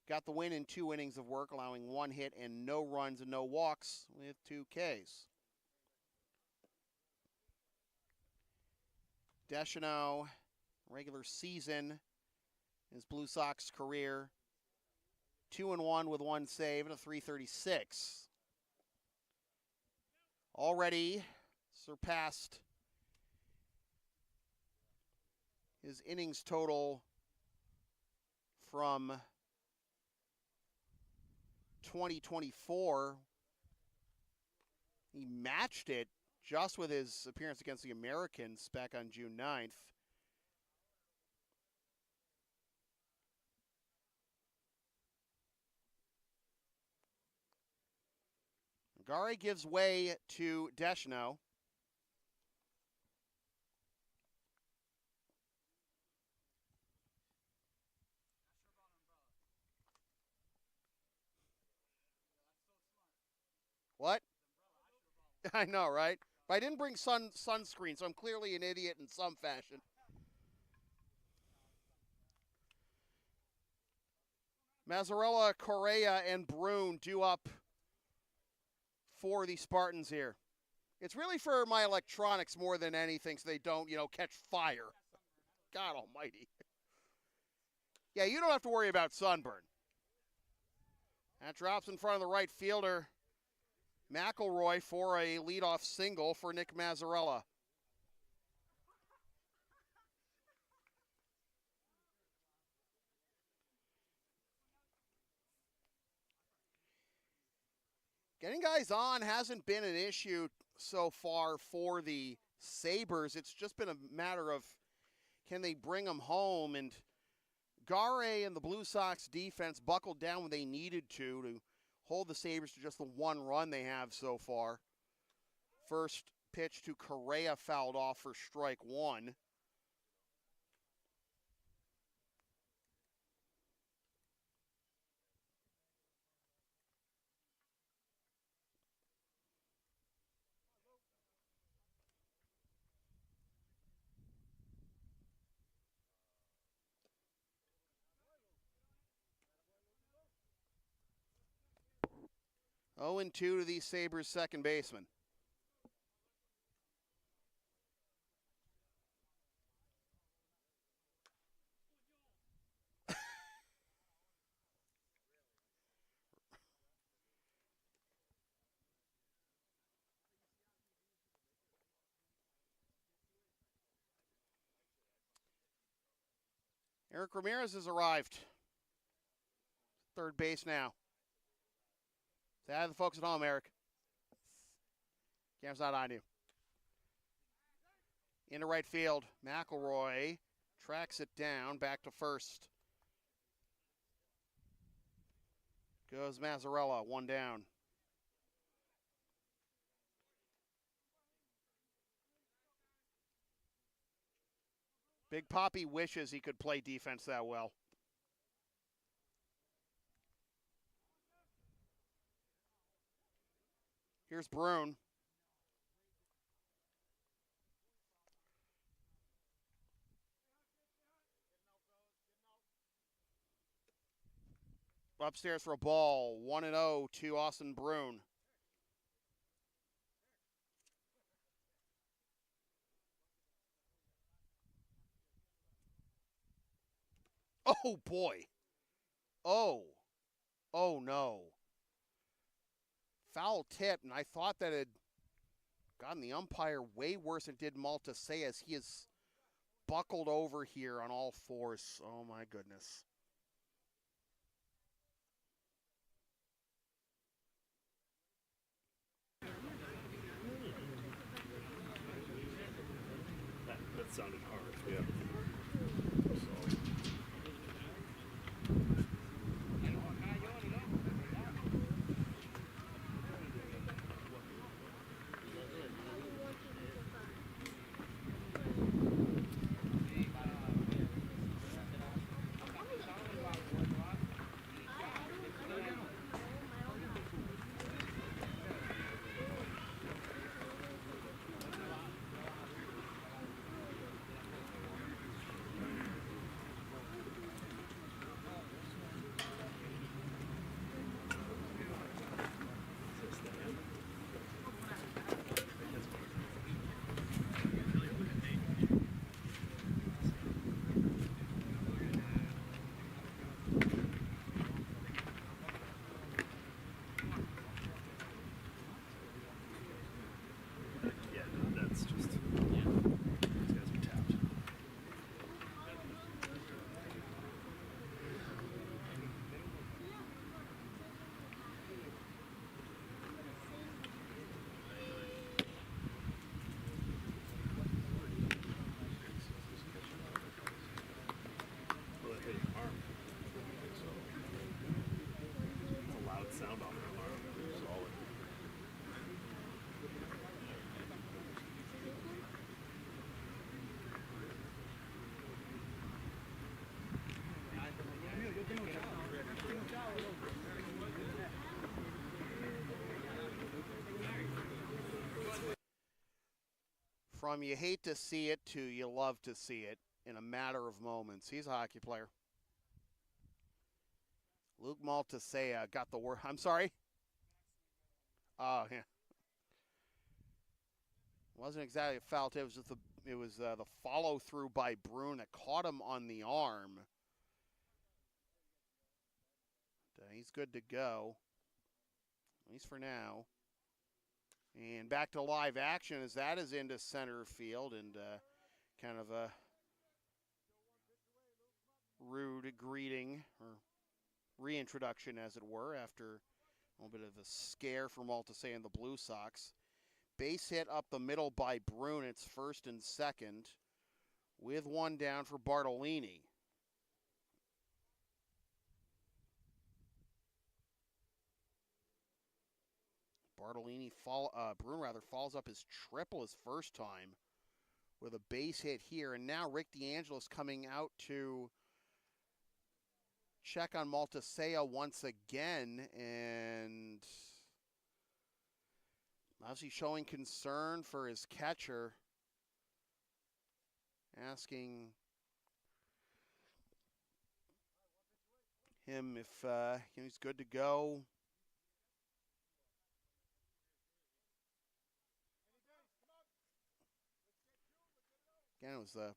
Got the win in 2 innings of work, allowing 1 hit and no runs and no walks with 2 Ks. Deschanel, regular season, his Blue Sox career, 2-1 with 1 save and a 336. Already surpassed his innings total from 2024. He matched it just with his appearance against the Americans back on June 9th. Gare gives way to Deschanel. What? I know, right? But I didn't bring sunscreen, so I'm clearly an idiot in some fashion. Mazzarella, Correa, and Brune due up for the Spartans here. It's really for my electronics more than anything so they don't, catch fire. God almighty. Yeah, you don't have to worry about sunburn. That drops in front of the right fielder, McElroy, for a leadoff single for Nick Mazzarella. Getting guys on hasn't been an issue so far for the Sabers. It's just been a matter of can they bring them home, and Gare and the Blue Sox defense buckled down when they needed to hold the Sabres to just the 1 run they have so far. First pitch to Correa fouled off for strike 1. Oh, 0-2 to the Sabres second baseman. Eric Ramirez has arrived. Third base now. Say hi to the folks at home, Eric. Camera's not on you. Into right field. McElroy tracks it down. Back to first. Goes Mazzarella. One down. Big Papi wishes he could play defense that well. Here's Brune. Upstairs for a ball. 1-0 to Austin Brune. Oh, boy. Oh. Oh, no. Foul tip, and I thought that had gotten the umpire way worse than did Maltasea as he is buckled over here on all fours. Oh, my goodness. That sounded hard. Yeah. From you hate to see it to you love to see it in a matter of moments. He's a hockey player. Luke Maltasea got the word. I'm sorry? Oh, yeah. Wasn't exactly a foul tip. It was just the follow through by Brune that caught him on the arm. He's good to go, at least for now. And back to live action as that is into center field, and kind of a rude greeting or reintroduction, as it were, after a little bit of a scare for Maltasea and the Blue Sox. Base hit up the middle by Brune. It's first and second with one down for Bartolini. Brune falls up his triple his first time with a base hit here. And now Rick DeAngelis coming out to check on Maltasea once again. And obviously showing concern for his catcher. Asking him if he's good to go. Again, it was the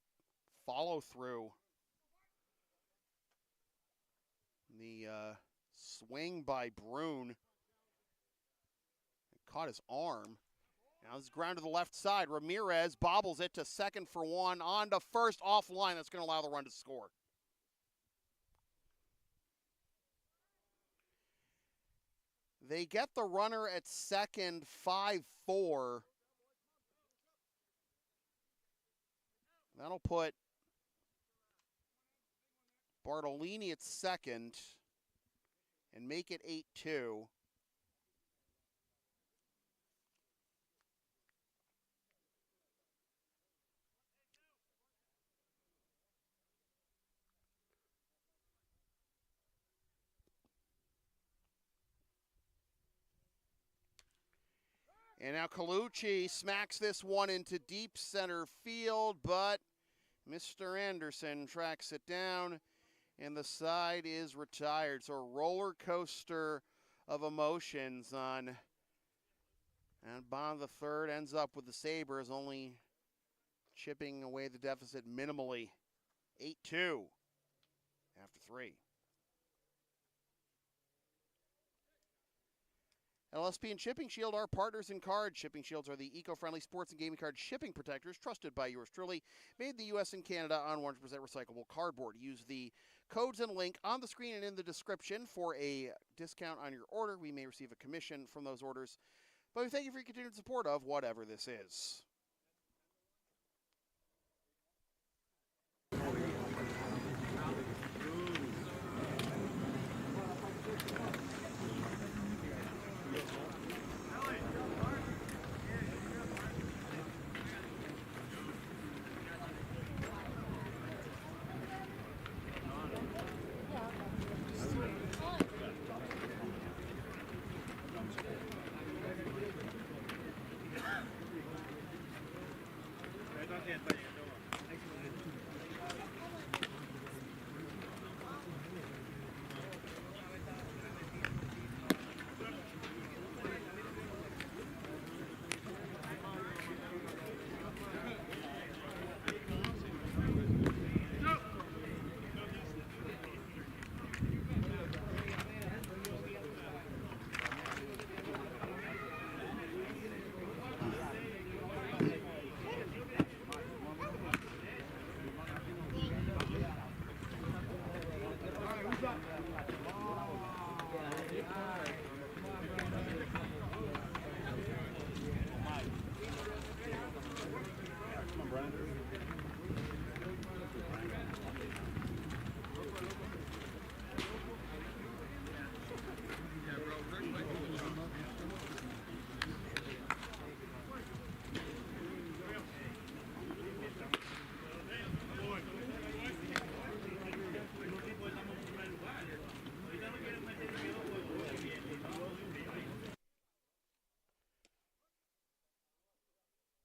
follow-through. The swing by Brune. It caught his arm. Now it's ground to the left side. Ramirez bobbles it to second for one. On to first, offline. That's going to allow the run to score. They get the runner at second, 5-4. That'll put Bartolini at second and make it 8-2. And now Colucci smacks this one into deep center field, but Mr. Anderson tracks it down, and the side is retired. So a roller coaster of emotions on. And Bond the third ends up with the Sabers only chipping away the deficit minimally. 8-2 after 3. LSP and Shipping Shield are partners in cards. Shipping Shields are the eco-friendly sports and gaming card shipping protectors trusted by yours truly. Made in the U.S. and Canada on 100% recyclable cardboard. Use the codes and link on the screen and in the description for a discount on your order. We may receive a commission from those orders, but we thank you for your continued support of whatever this is.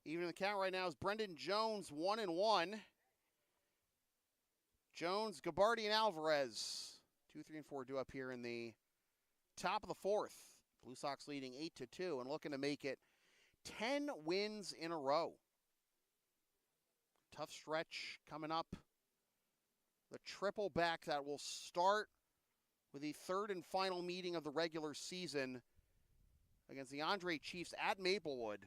Even the count right now is Brendan Jones 1-1. Jones, Gabardi, and Alvarez 2, 3, and 4 due up here in the top of the fourth. Blue Sox leading 8-2 and looking to make it 10 wins in a row. Tough stretch coming up. The triple back that will start with the third and final meeting of the regular season against the Andre Chiefs at Maplewood.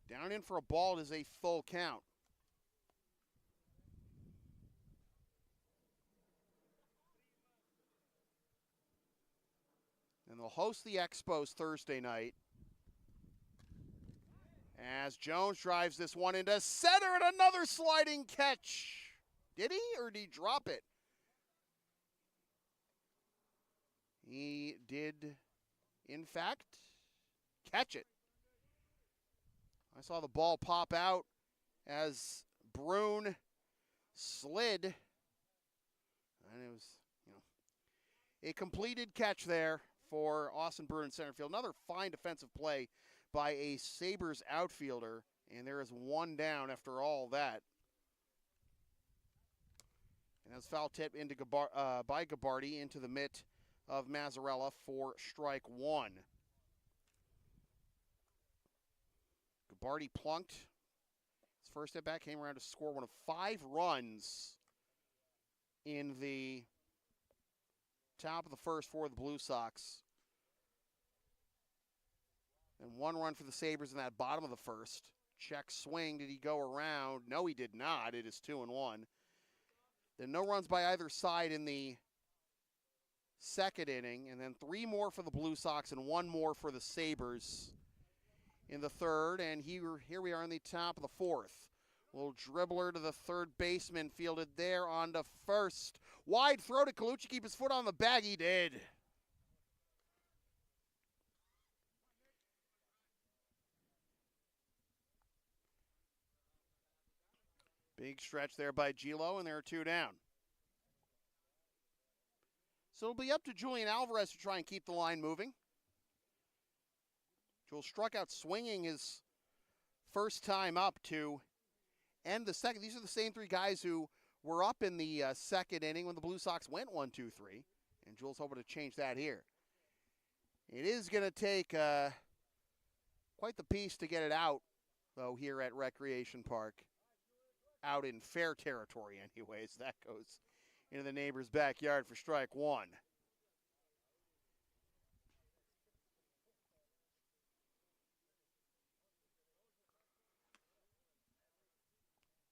Down in for a ball, it is a full count. And they'll host the Expos Thursday night. As Jones drives this one into center and another sliding catch. Did he, or did he drop it? He did, in fact, catch it. I saw the ball pop out as Brune slid. And it was, a completed catch there for Austin Brune in center field. Another fine defensive play by a Sabers outfielder. And there is one down after all that. And that's foul tip into by Gabardi into the mitt of Mazzarella for strike one. Gabardi plunked. His first at bat came around to score one of 5 runs in the top of the first for the Blue Sox. And 1 run for the Sabres in that bottom of the first. Check swing. Did he go around? No, he did not. It is 2-1. Then no runs by either side in the second inning, and then 3 more for the Blue Sox and 1 more for the Sabers in the third. And here we are in the top of the fourth. Little dribbler to the third baseman, fielded there on to first. Wide throw to Colucci, keep his foot on the bag. He did. Big stretch there by Gilo, and there are 2 down. So it'll be up to Julian Alvarez to try and keep the line moving. Jules struck out swinging his first time up to end the second. These are the same 3 guys who were up in the second inning when the Blue Sox went 1-2-3. And Jules hoping to change that here. It is going to take quite the piece to get it out, though, here at Recreation Park. Out in fair territory, anyways. That goes into the neighbor's backyard for strike 1.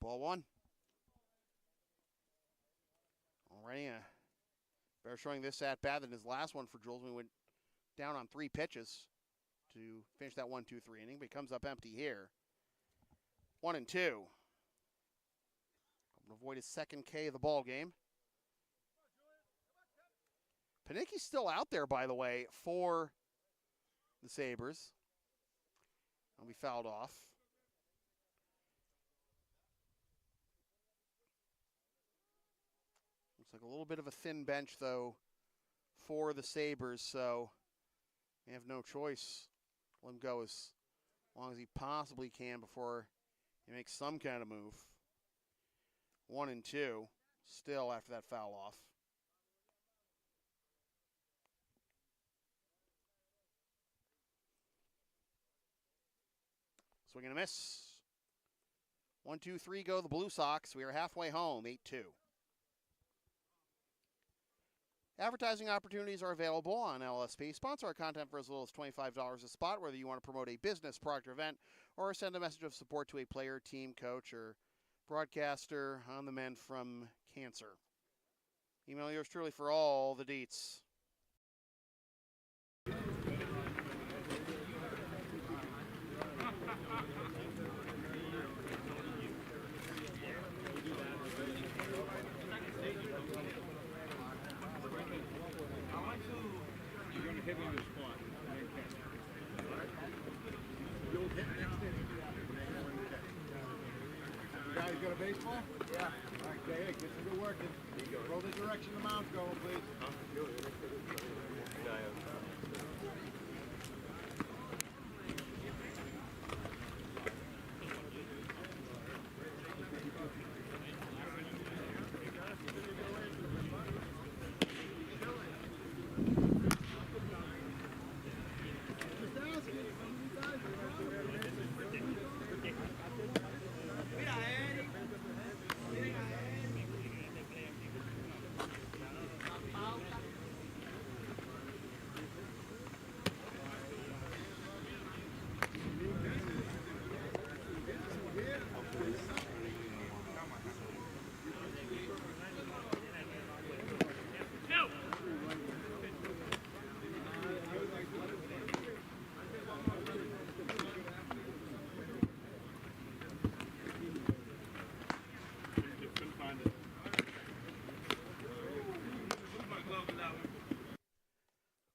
Ball 1. Alrighty, better showing this at bat than his last one for Jules. We went down on 3 pitches to finish that 1-2-3 inning, but he comes up empty here. 1-2. Hoping to avoid his second K of the ball game. Panicki's still out there, by the way, for the Sabers. He'll be fouled off. Looks like a little bit of a thin bench, though, for the Sabers, so they have no choice. Let him go as long as he possibly can before he makes some kind of move. 1-2, still after that foul off. Swing and a miss. 1-2-3 go the Blue Sox. We are halfway home, 8-2. Advertising opportunities are available on LSP. Sponsor our content for as little as $25 a spot, whether you want to promote a business, product, or event, or send a message of support to a player, team, coach, or broadcaster on the mend from cancer. Email yours truly for all the deets. You got a baseball? Yeah. All right, okay, get some good work. Roll the direction the mound's going, please.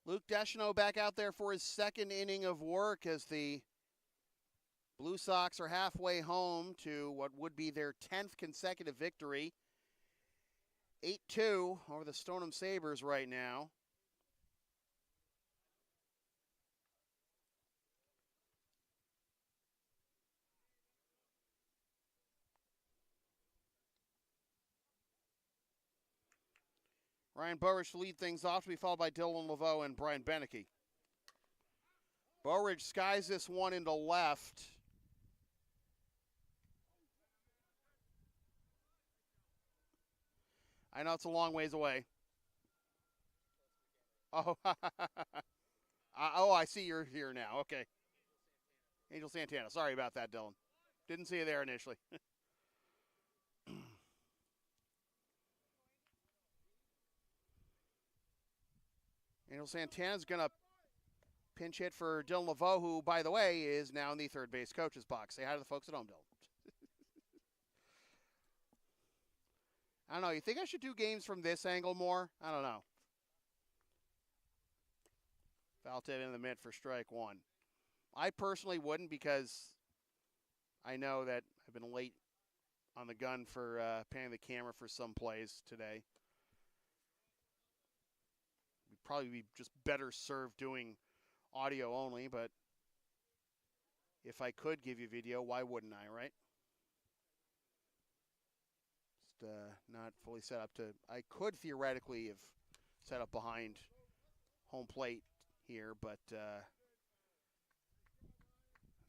Luke Deschanel back out there for his second inning of work as the Blue Sox are halfway home to what would be their 10th consecutive victory. 8-2 over the Stoneham Sabers right now. Ryan Burridge to lead things off, to be followed by Dylan Laveau and Brian Beneke. Burridge skies this one into left. I know it's a long ways away. Oh, I see you're here now. Okay. Angel Santana. Sorry about that, Dylan. Didn't see you there initially. Angel Santana's going to pinch hit for Dylan Laveau, who, by the way, is now in the third base coach's box. Say hi to the folks at home, Dylan. I don't know. You think I should do games from this angle more? I don't know. Foul tip in the mid for strike one. I personally wouldn't because I know that I've been late on the gun for panning the camera for some plays today. We'd probably be just better served doing audio only, but if I could give you video, why wouldn't I, right? Just not fully set up to. I could theoretically have set up behind home plate here, but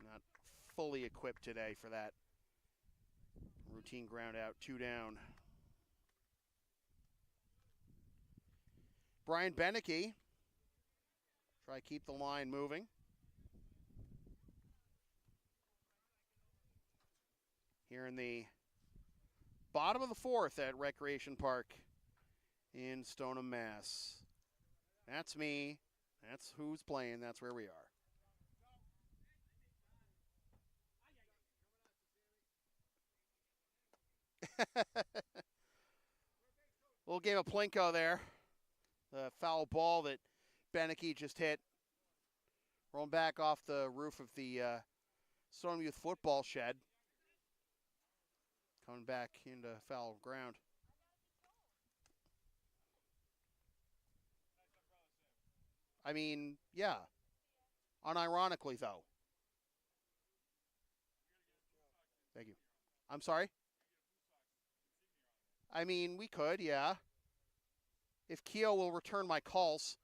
not fully equipped today for that. Routine ground out, 2 down. Brian Beneke. Try to keep the line moving. Here in the bottom of the fourth at Recreation Park in Stoneham, Mass. That's me. That's who's playing. That's where we are. Little game of Plinko there. The foul ball that Beneke just hit. Rolling back off the roof of the Stoneham Youth football shed. Coming back into foul ground. I mean, yeah. Unironically, though. Thank you. I'm sorry? I mean, we could, yeah. If Keogh will return my calls.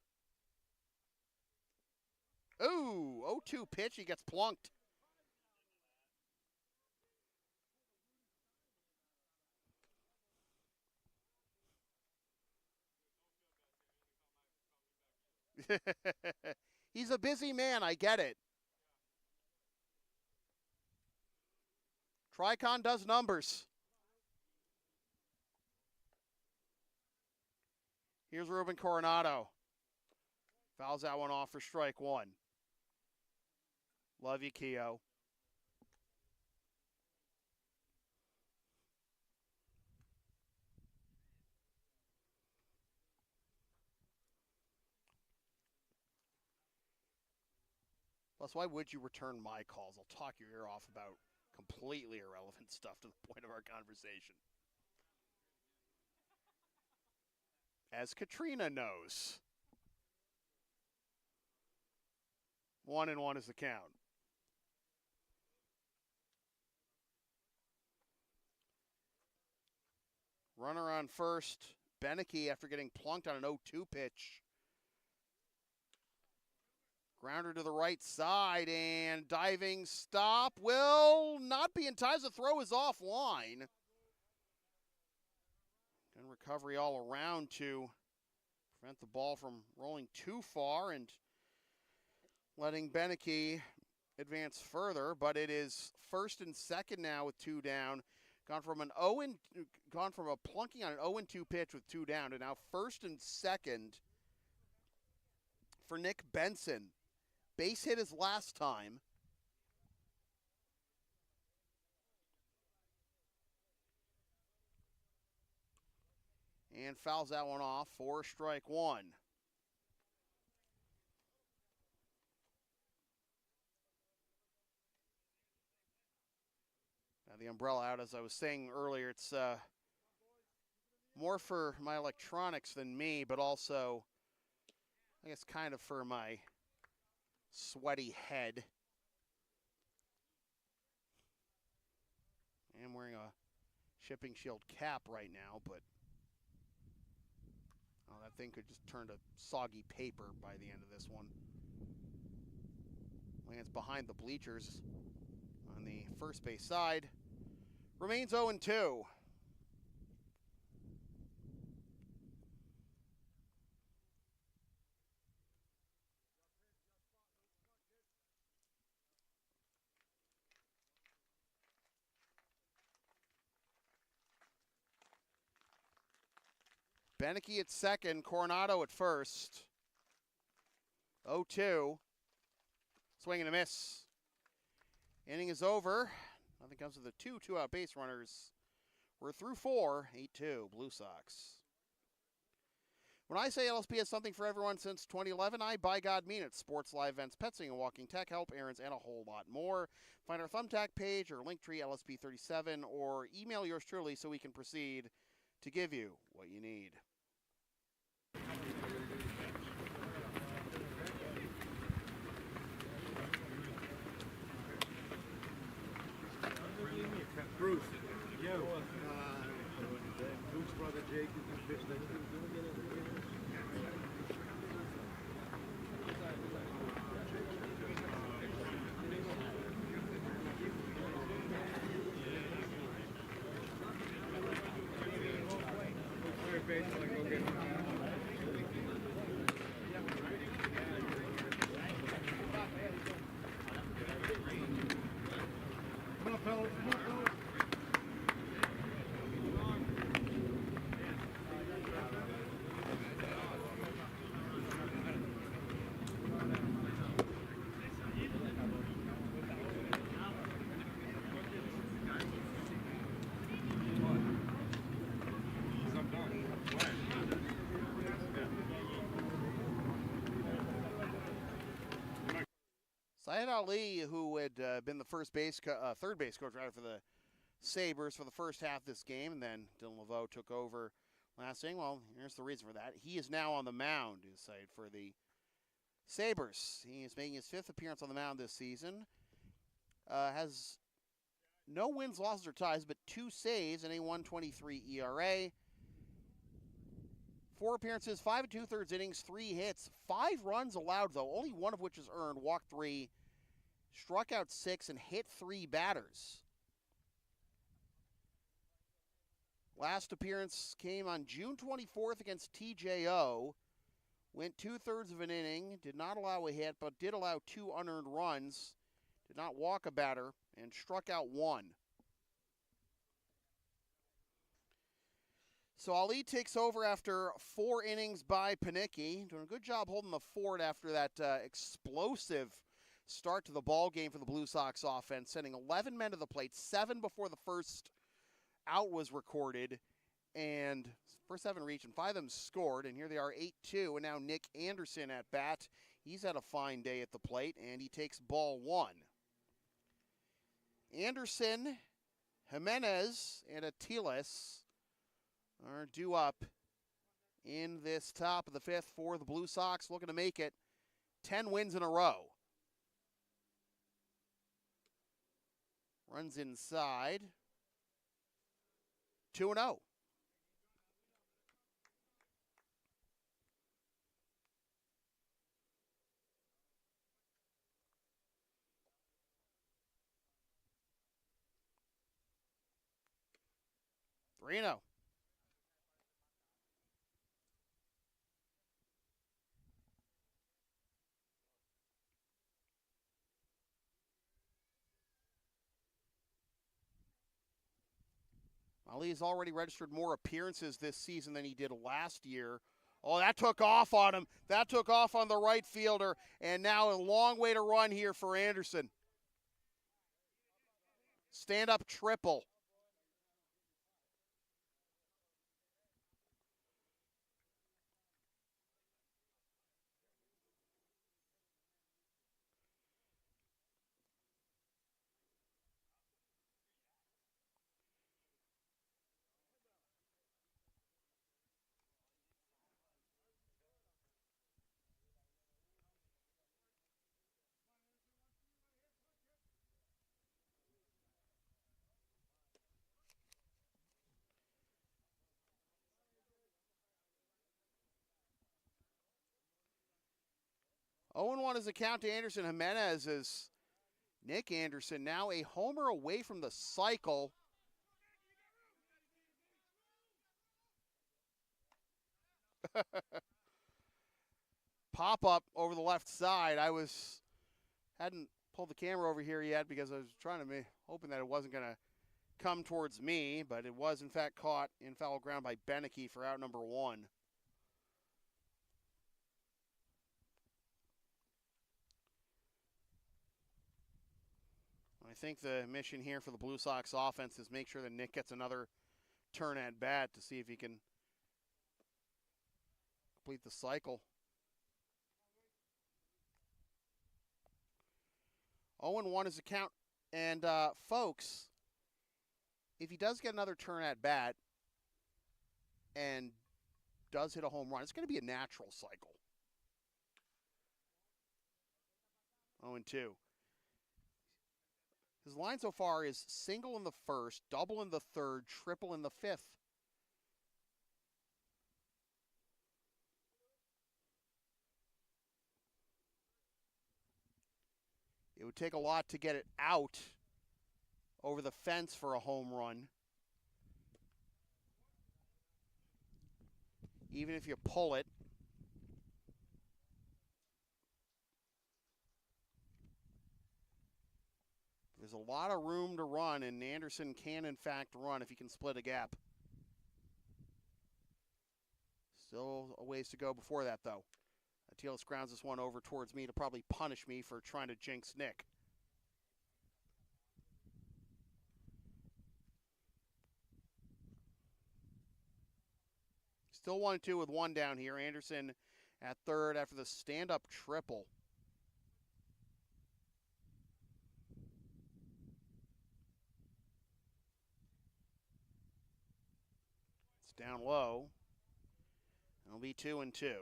Ooh, 0-2 pitch. He gets plunked. He's a busy man. I get it. Tricon does numbers. Here's Ruben Coronado. Fouls that one off for strike one. Love you, Keogh. Plus, why would you return my calls? I'll talk your ear off about completely irrelevant stuff to the point of our conversation. As Katrina knows. 1-1 is the count. Runner on first. Beneke after getting plunked on an 0-2 pitch. Grounder to the right side and diving stop will not be in time. The throw is offline. Good recovery all around to prevent the ball from rolling too far and letting Beneke advance further. But it is first and second now with 2 down. Gone from a plunking on an 0-2 pitch with 2 down to now first and second for Nick Benson. Base hit his last time. And fouls that one off for strike one. Now the umbrella out, as I was saying earlier, it's more for my electronics than me, but also, I guess, kind of for my sweaty head. I'm wearing a shipping shield cap right now, but that thing could just turn to soggy paper by the end of this one. Lands behind the bleachers on the first base side. Remains 0-2. Beneke at second, Coronado at first. 0-2. Swing and a miss. Inning is over. Nothing comes of the two-out base runners. We're through 4, 8-2, Blue Sox. When I say LSP has something for everyone since 2011, I by God mean it. Sports, live events, pet sitting and walking, tech help, errands, and a whole lot more. Find our Thumbtack page or Linktree LSP37 or email yours truly so we can proceed to give you what you need. Bruce. Yo. Bruce's brother Jake is in pitch next week. Come on, fellas. Come on, fellas. Syed Ali, who had been the third base coach rather for the Sabers for the first half of this game, and then Dylan Laveau took over last inning. Well, here's the reason for that. He is now on the mound, is Syed, for the Sabers. He is making his 5th appearance on the mound this season. Has no wins, losses, or ties, but 2 saves and a 1.23 ERA. 4 appearances, 5 2/3 innings, 3 hits, 5 runs allowed, though, only 1 of which is earned, walked 3, struck out 6, and hit 3 batters. Last appearance came on June 24th against TJO. Went 2/3 of an inning, did not allow a hit, but did allow 2 unearned runs, did not walk a batter, and struck out 1. So Ali takes over after 4 innings by Panicki, doing a good job holding the fort after that explosive start to the ball game for the Blue Sox offense, sending 11 men to the plate, 7 before the first out was recorded, and first 7 reached, and 5 of them scored, and here they are 8-2, and now Nick Anderson at bat. He's had a fine day at the plate, and he takes ball 1. Anderson, Jimenez, and Atiles are due up in this top of the 5th for the Blue Sox, looking to make it 10 wins in a row. Runs inside. 2-0. Reno. Ali's already registered more appearances this season than he did last year. Oh, that took off on him. That took off on the right fielder, and now a long way to run here for Anderson. Stand-up triple. Oh, 0-1 is the count to Anderson. Jimenez is Nick Anderson, now a homer away from the cycle. Pop up over the left side. Hadn't pulled the camera over here yet because I was hoping that it wasn't going to come towards me, but it was in fact caught in foul ground by Beneke for out number 1. I think the mission here for the Blue Sox offense is make sure that Nick gets another turn at bat to see if he can complete the cycle. 0-1 is the count. And, folks, if he does get another turn at bat and does hit a home run, it's going to be a natural cycle. 0-2. His line so far is single in the first, double in the third, triple in the fifth. It would take a lot to get it out over the fence for a home run. Even if you pull it. There's a lot of room to run, and Anderson can, in fact, run if he can split a gap. Still a ways to go before that, though. Atiles grounds this one over towards me to probably punish me for trying to jinx Nick. Still 1-2 with one down here. Anderson at third after the stand-up triple. It's down low. It'll be 2-2.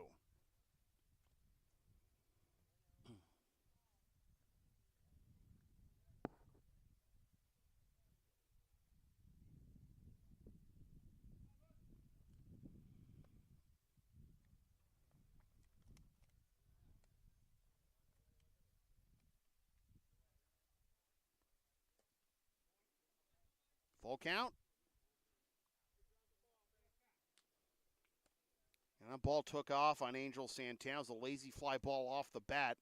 Full count. And that ball took off on Angel Santana. It was a lazy fly ball off the bat.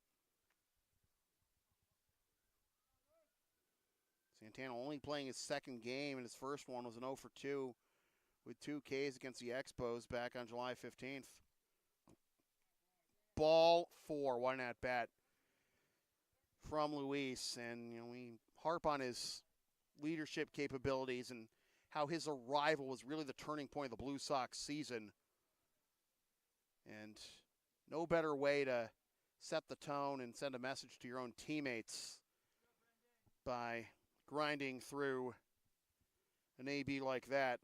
Santana only playing his second game, and his first one was an 0-for-2 with 2 Ks against the Expos back on July 15th. Ball 4, one at bat from Luis, and we harp on his leadership capabilities and how his arrival was really the turning point of the Blue Sox season. And no better way to set the tone and send a message to your own teammates by grinding through an AB like that.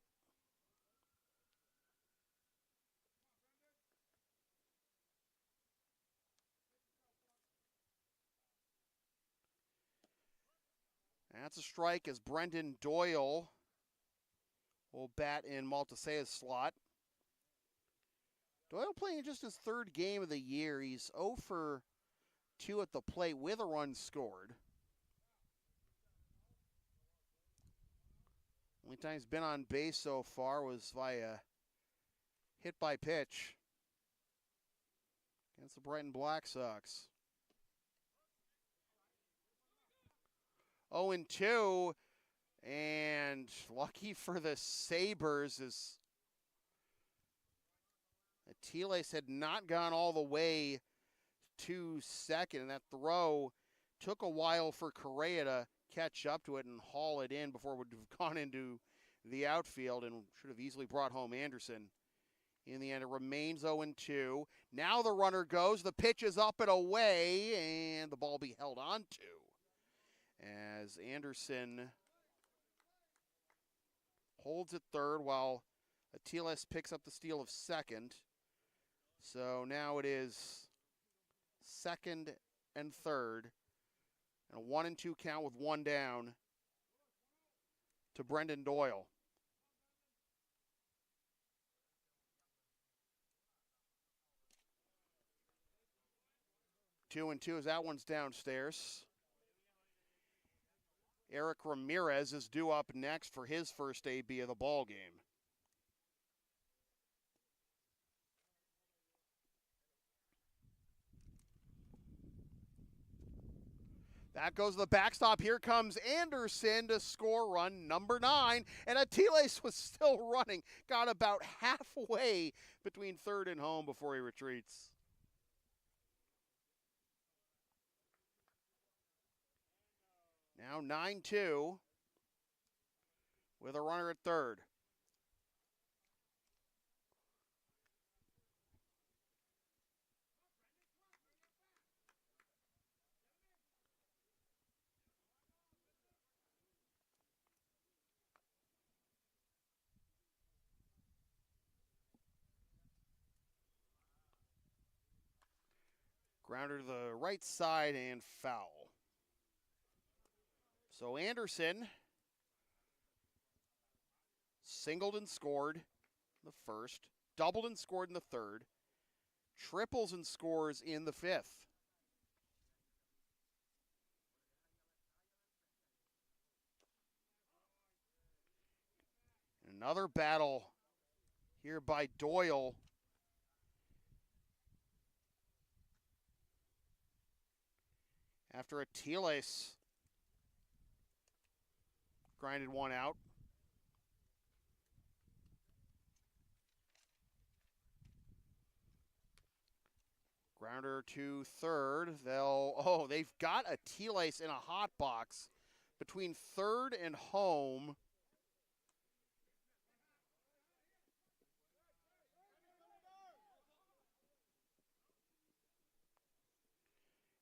That's a strike as Brendan Doyle will bat in Maltasea's slot. Doyle playing just his third game of the year. He's 0-for-2 at the plate with a run scored. Only time he's been on base so far was via hit by pitch against the Brighton Black Sox. 0-2, and lucky for the Sabers is Atiles had not gone all the way to second, and that throw took a while for Correa to catch up to it and haul it in before it would have gone into the outfield and should have easily brought home Anderson. In the end, it remains 0-2. Now the runner goes. The pitch is up and away, and the ball be held on to as Anderson holds at third while Atiles picks up the steal of second. So now it is second and third, and a 1-2 count with one down to Brendan Doyle. Two and two as that one's downstairs. Eric Ramirez is due up next for his first AB of the ball game. That goes to the backstop. Here comes Anderson to score run number 9. And Atiles was still running. Got about halfway between third and home before he retreats. Now 9-2 with a runner at third. Grounder to the right side and foul. So Anderson singled and scored in the first, doubled and scored in the third, triples and scores in the fifth. Another battle here by Doyle. After Atiles grinded one out. Grounder to third. They've got Atiles in a hot box between third and home.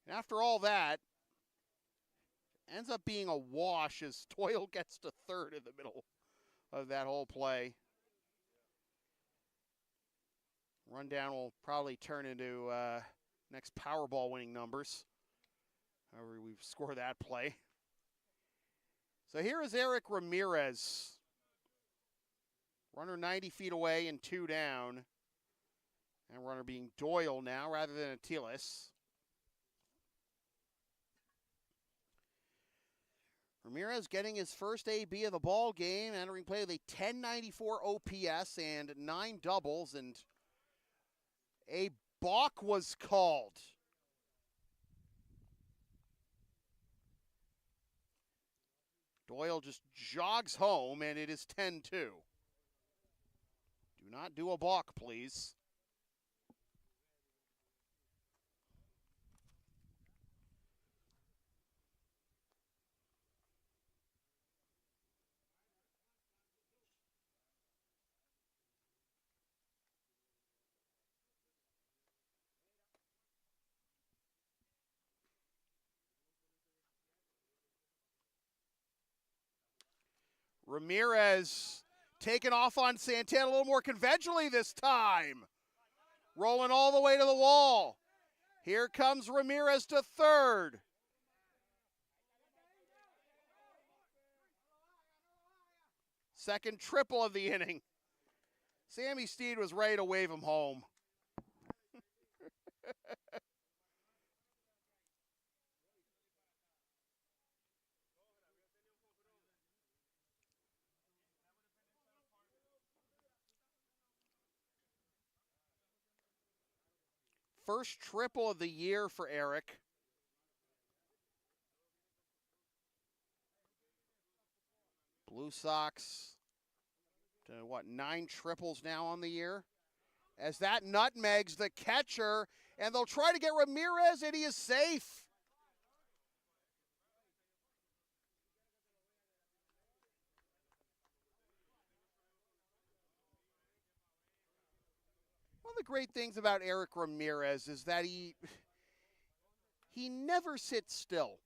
And after all that, ends up being a wash as Doyle gets to third in the middle of that whole play. Rundown will probably turn into next Powerball winning numbers. However, we score that play. So here is Eric Ramirez. Runner 90 feet away and 2 down. And runner being Doyle now rather than Atiles. Ramirez getting his first AB of the ball game, entering play with a 1094 OPS and 9 doubles, and a balk was called. Doyle just jogs home, and it is 10-2. Do not do a balk, please. Ramirez taking off on Santana a little more conventionally this time. Rolling all the way to the wall. Here comes Ramirez to third. Second triple of the inning. Sammy Steed was ready to wave him home. First triple of the year for Eric. Blue Sox to 9 triples now on the year? As that nutmegs the catcher, and they'll try to get Ramirez, and he is safe. One of the great things about Eric Ramirez is that he never sits still.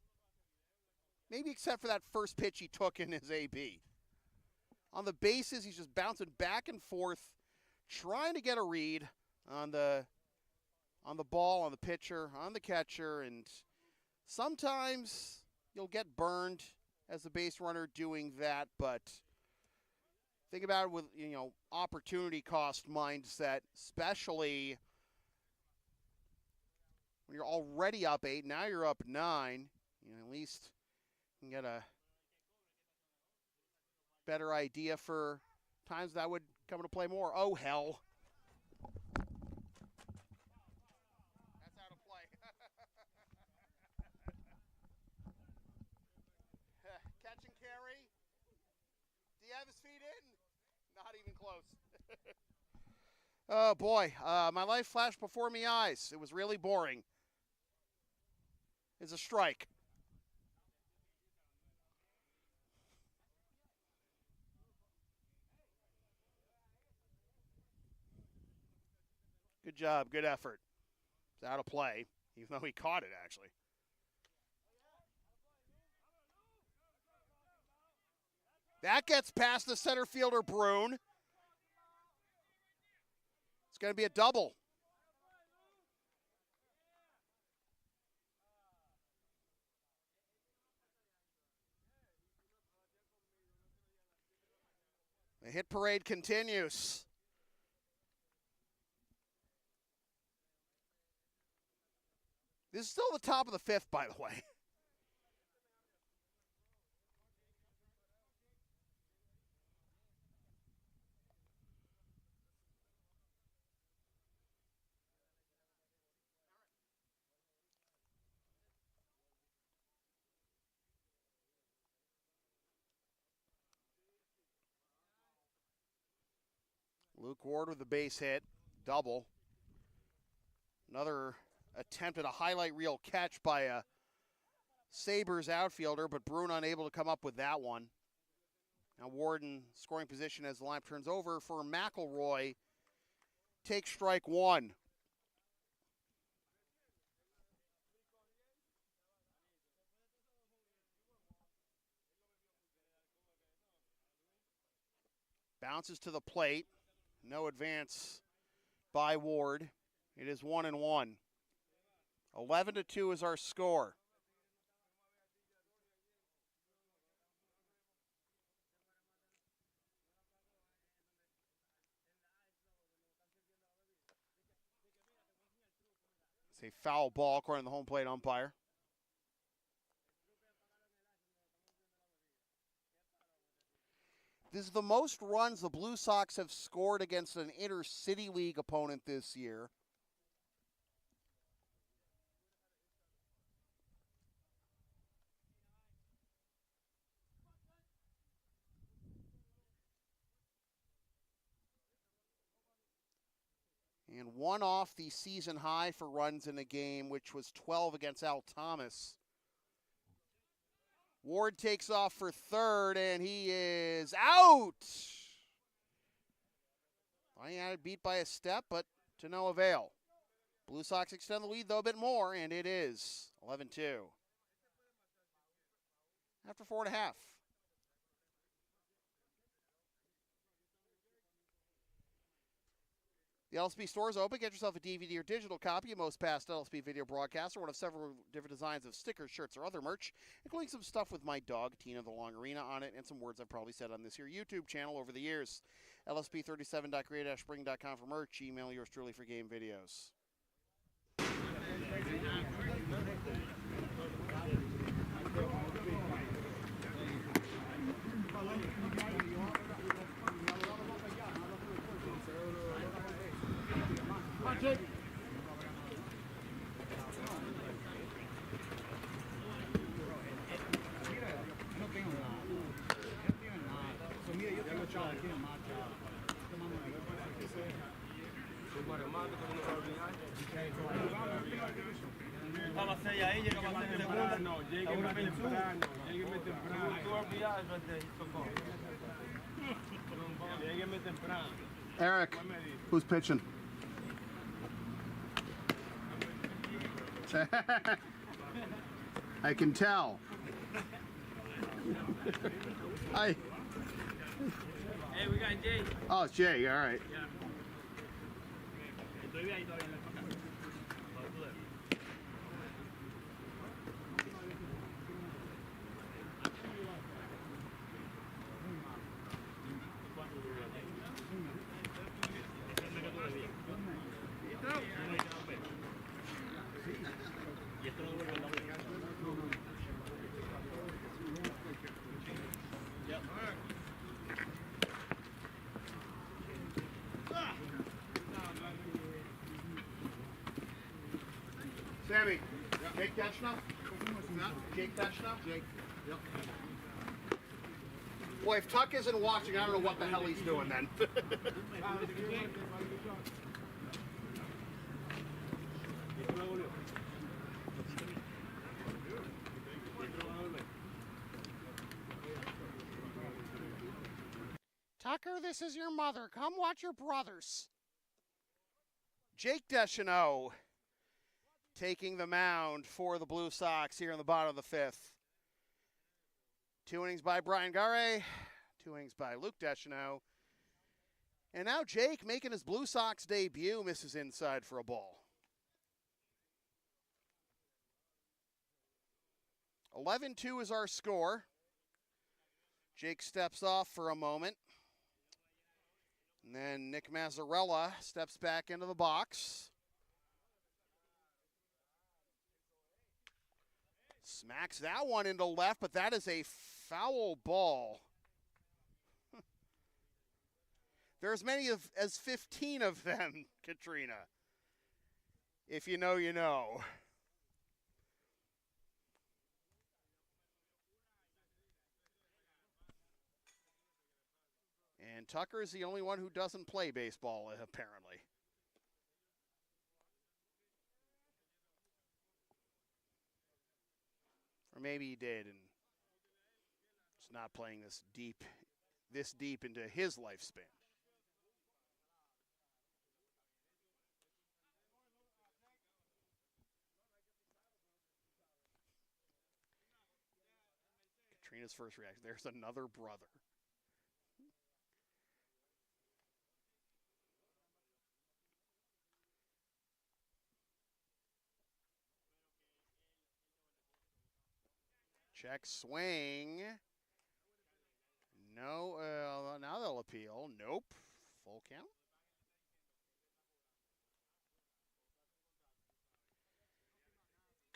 Maybe except for that first pitch he took in his AB. On the bases, he's just bouncing back and forth, trying to get a read on the ball, on the pitcher, on the catcher, and sometimes you'll get burned as a base runner doing that, but think about it with, opportunity cost mindset, especially when you're already up 8, now you're up 9. At least you can get a better idea for times that would come into play more. Oh, hell. That's out of play. Catch and carry. Do you have his feet in? Not even close. Oh, boy. My life flashed before my eyes. It was really boring. It's a strike. Good job, good effort. It's out of play, even though he caught it, actually. That gets past the center fielder, Brune. It's going to be a double. The hit parade continues. This is still the top of the fifth, by the way. Luke Ward with the base hit, double. Another attempt at a highlight reel catch by a Sabers outfielder, but Brune unable to come up with that one. Now Ward in scoring position as the lineup turns over for McElroy. Takes strike one. Bounces to the plate. No advance by Ward. It is 1-1. 11-2 is our score. It's a foul ball according to the home plate umpire. This is the most runs the Blue Sox have scored against an inter-city league opponent this year. And one off the season high for runs in a game, which was 12 against Al Thomas. Ward takes off for third, and he is out. I had it beat by a step, but to no avail. Blue Sox extend the lead, though, a bit more, and it is 11-2. After 4.5. The LSP store is open. Get yourself a DVD or digital copy of most past LSP video broadcasts or one of several different designs of stickers, shirts, or other merch, including some stuff with my dog, Tina the Long Arena, on it, and some words I've probably said on this here YouTube channel over the years. LSP37.create-spring.com for merch. Email yours truly for game videos. Jake. Vamos a hacer ya ahí, llegamos a hacer segunda. No, lléguenme temprano. Lléguenme temprano. Eric, who's pitching? I can tell. Hey, we got Jay. Oh, it's Jay. All right. Yeah. Estoy ahí todavía en la casa. Sammy, Jake catch now? Jake catch now? Jake. Yep. Boy, if Tuck isn't watching, I don't know what the hell he's doing then. Tucker, this is your mother. Come watch your brothers. Jake Deschanel taking the mound for the Blue Sox here in the bottom of the fifth. 2 innings by Brian Gare, 2 innings by Luke Deschanel. And now Jake, making his Blue Sox debut, misses inside for a ball. 11-2 is our score. Jake steps off for a moment. And then Nick Mazzarella steps back into the box. Smacks that one into left, but that is a foul ball. There's many as 15 of them, Katrina. If you know, you know. And Tucker is the only one who doesn't play baseball, apparently. Or maybe he did and is not playing this deep into his lifespan. Katrina's first reaction, there's another brother. Check swing. No, now they'll appeal. Nope. Full count.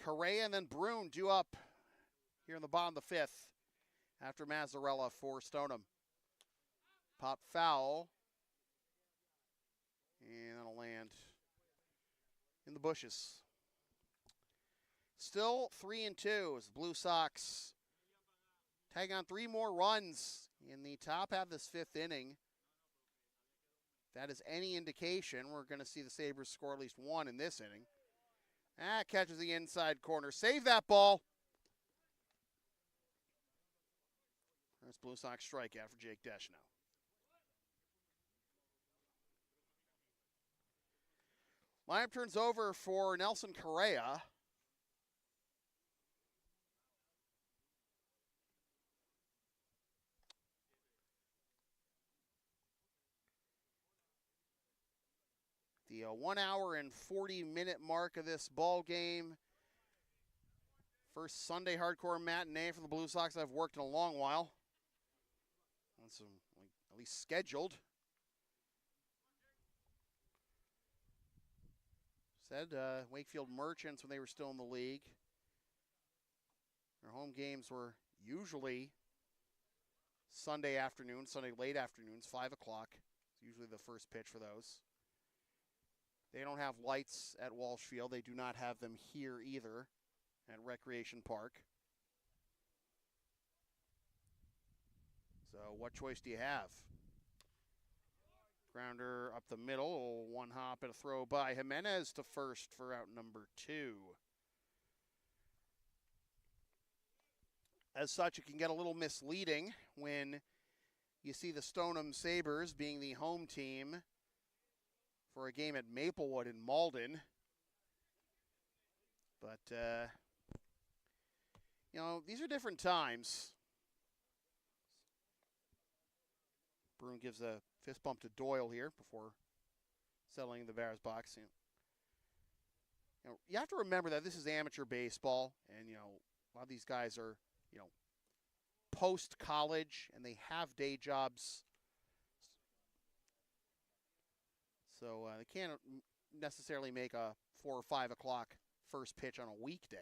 Correa and then Brune due up here in the bottom of the fifth after Mazzarella for Stoneham. Pop foul. And that'll land in the bushes. Still 3-2 as the Blue Sox tag on 3 more runs in the top half of this fifth inning. If that is any indication, we're going to see the Sabres score at least 1 in this inning. Catches the inside corner. Save that ball. That's Blue Sox strikeout for Jake Deschanel. Lineup turns over for Nelson Correa. The 1 hour and 40-minute mark of this ball game. First Sunday hardcore matinee for the Blue Sox I've worked in a long while. That's at least scheduled. Said Wakefield Merchants when they were still in the league. Their home games were usually Sunday afternoons, Sunday late afternoons, 5 o'clock. It's usually the first pitch for those. They don't have lights at Walsh Field. They do not have them here either at Recreation Park. So what choice do you have? Grounder up the middle, 1 hop and a throw by Jimenez to first for out number 2. As such, it can get a little misleading when you see the Stoneham Sabers being the home team for a game at Maplewood in Malden. But, these are different times. Brune gives a fist bump to Doyle here before settling in the Bears box. You have to remember that this is amateur baseball, and, a lot of these guys are, post-college, and they have day jobs. So they can't necessarily make a 4 or 5 o'clock first pitch on a weekday.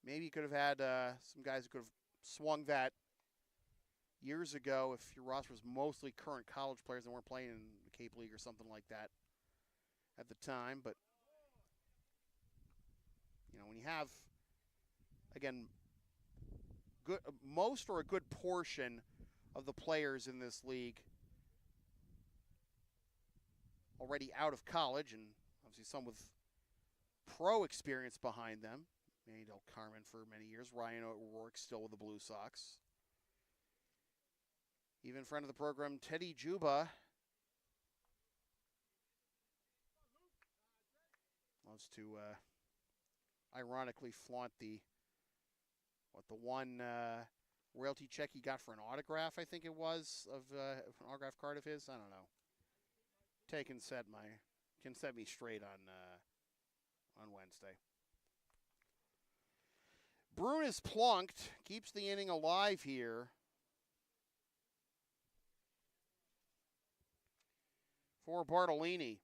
Maybe you could have had some guys who could have swung that years ago if your roster was mostly current college players and weren't playing in the Cape League or something like that at the time. But, when you have, again, most or a good portion of the players in this league already out of college, and obviously some with pro experience behind them. Manny Del Carmen for many years. Ryan O'Rourke still with the Blue Sox. Even friend of the program, Teddy Juba, loves to ironically flaunt the one royalty check he got for an autograph, I think it was, of an autograph card of his. I don't know. Tay can set me straight on Wednesday. Bruin is plunked, keeps the inning alive here for Bartolini.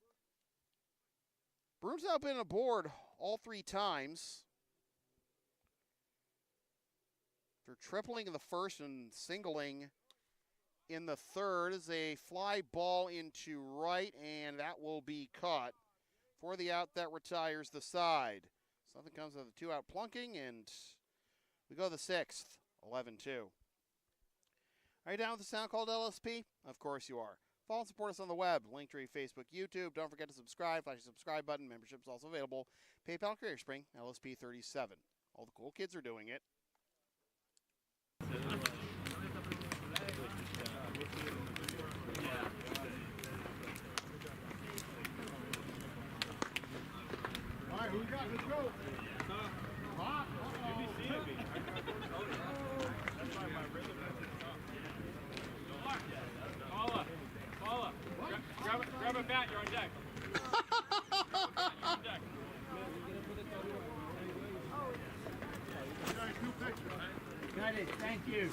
Bruin's now been aboard all 3 times. They're tripling in the first and singling in the third. Is a fly ball into right, and that will be caught for the out that retires the side. Something comes of the 2-out plunking, and we go to the 6th, 11-2. Are you down with the sound called LSP? Of course you are. Follow and support us on the web, Linktree, Facebook, YouTube. Don't forget to subscribe. Flash the subscribe button. Membership is also available. PayPal Career Spring, LSP 37. All the cool kids are doing it. All right, who we got? Let's go. Grab a bat, you're on deck. Got it, thank you.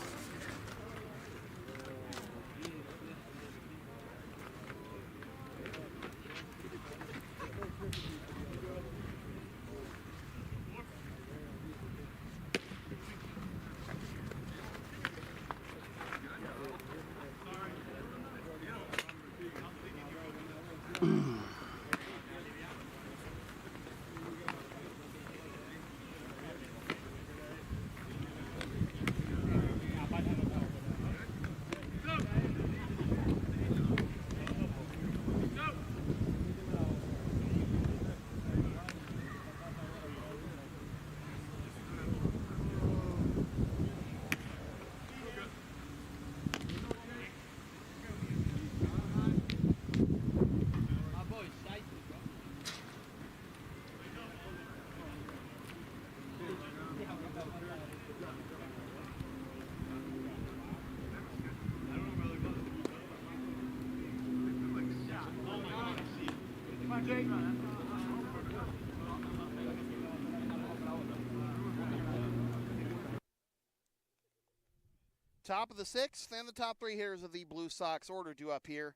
Top of the 6th, and the top 3 hitters of the Blue Sox order due up here.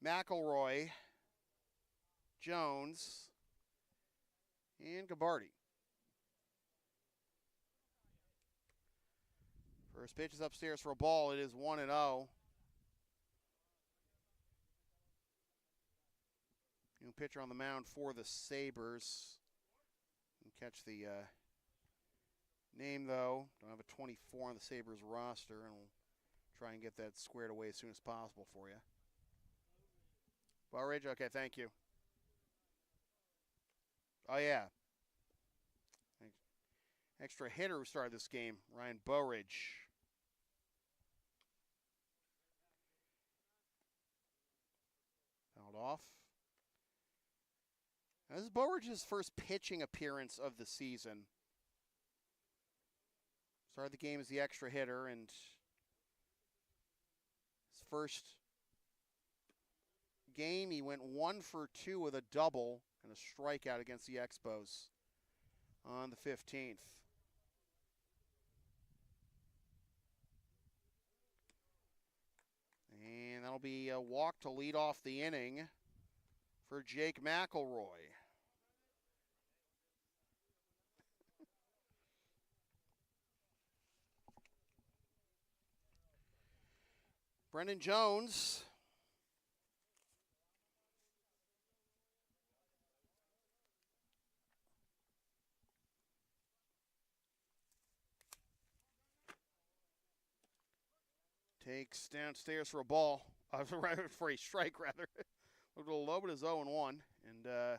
McElroy, Jones, and Gabarty. First pitch is upstairs for a ball. It is 1-0. New pitcher on the mound for the Sabers. Can catch the name, though. Don't have a 24 on the Sabres roster, and we'll try and get that squared away as soon as possible for you. Burridge, okay, thank you. Oh, yeah. Extra hitter who started this game, Ryan Burridge. Fouled off. Now, this is Burridge's first pitching appearance of the season. Started the game as the extra hitter, and his first game he went 1 for 2 with a double and a strikeout against the Expos on the 15th. And that'll be a walk to lead off the inning for Jake McElroy. Brendan Jones takes downstairs for a ball, for a strike rather. Looked a little low, but it's 0-1. And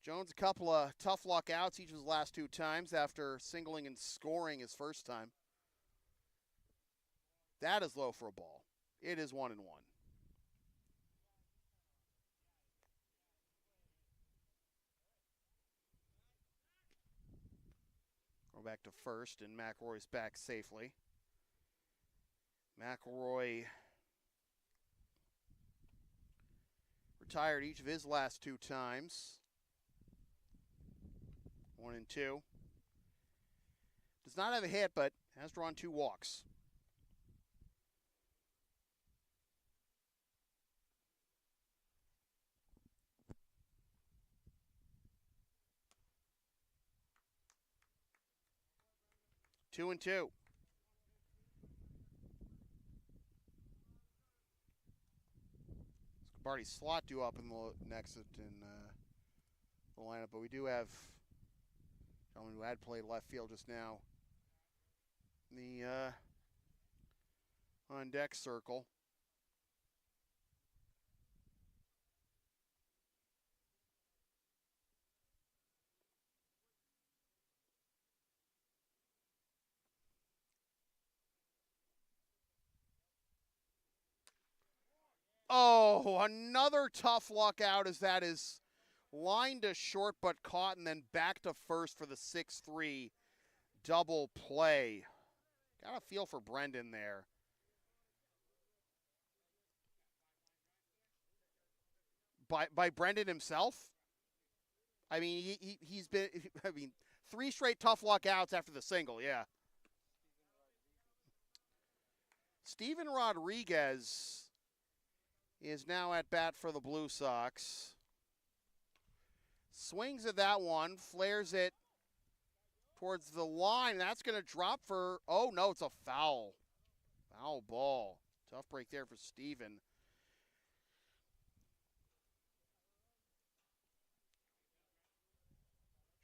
Jones, a couple of tough luck outs each of his last 2 times after singling and scoring his first time. That is low for a ball. It is 1-1. Go back to first, and McElroy's back safely. McElroy retired each of his last 2 times. 1 and 2. Does not have a hit, but has drawn 2 walks. Two and 2. Scabardi's slot due up in the next in the lineup, but we do have gentleman who had played left field just now in the on deck circle. Oh, another tough luck out as that is lined to short but caught and then back to first for the 6-3 double play. Got a feel for Brendan there. By Brendan himself? I mean, he's been, 3 straight tough luck outs after the single, yeah. Steven Rodriguez is now at bat for the Blue Sox. Swings at that one, flares it towards the line. That's going to drop for, oh no, it's a foul. Foul ball. Tough break there for Steven.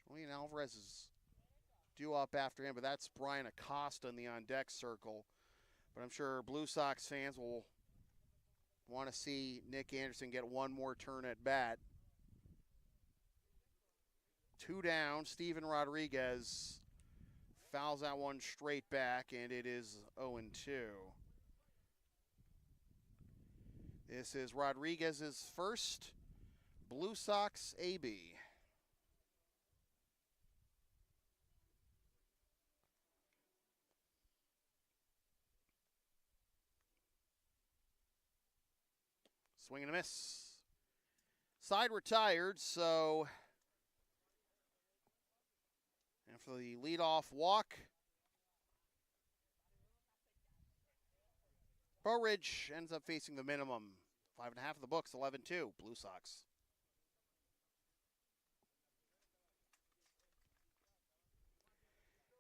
Julian Alvarez is due up after him, but that's Brian Acosta in the on-deck circle. But I'm sure Blue Sox fans will want to see Nick Anderson get one more turn at bat. 2 down. Steven Rodriguez fouls that one straight back, and it is 0-2. This is Rodriguez's first Blue Sox AB. Swing and a miss. Side retired, so and for the leadoff walk, Burridge ends up facing the minimum. 5.5 of the books, 11-2, Blue Sox.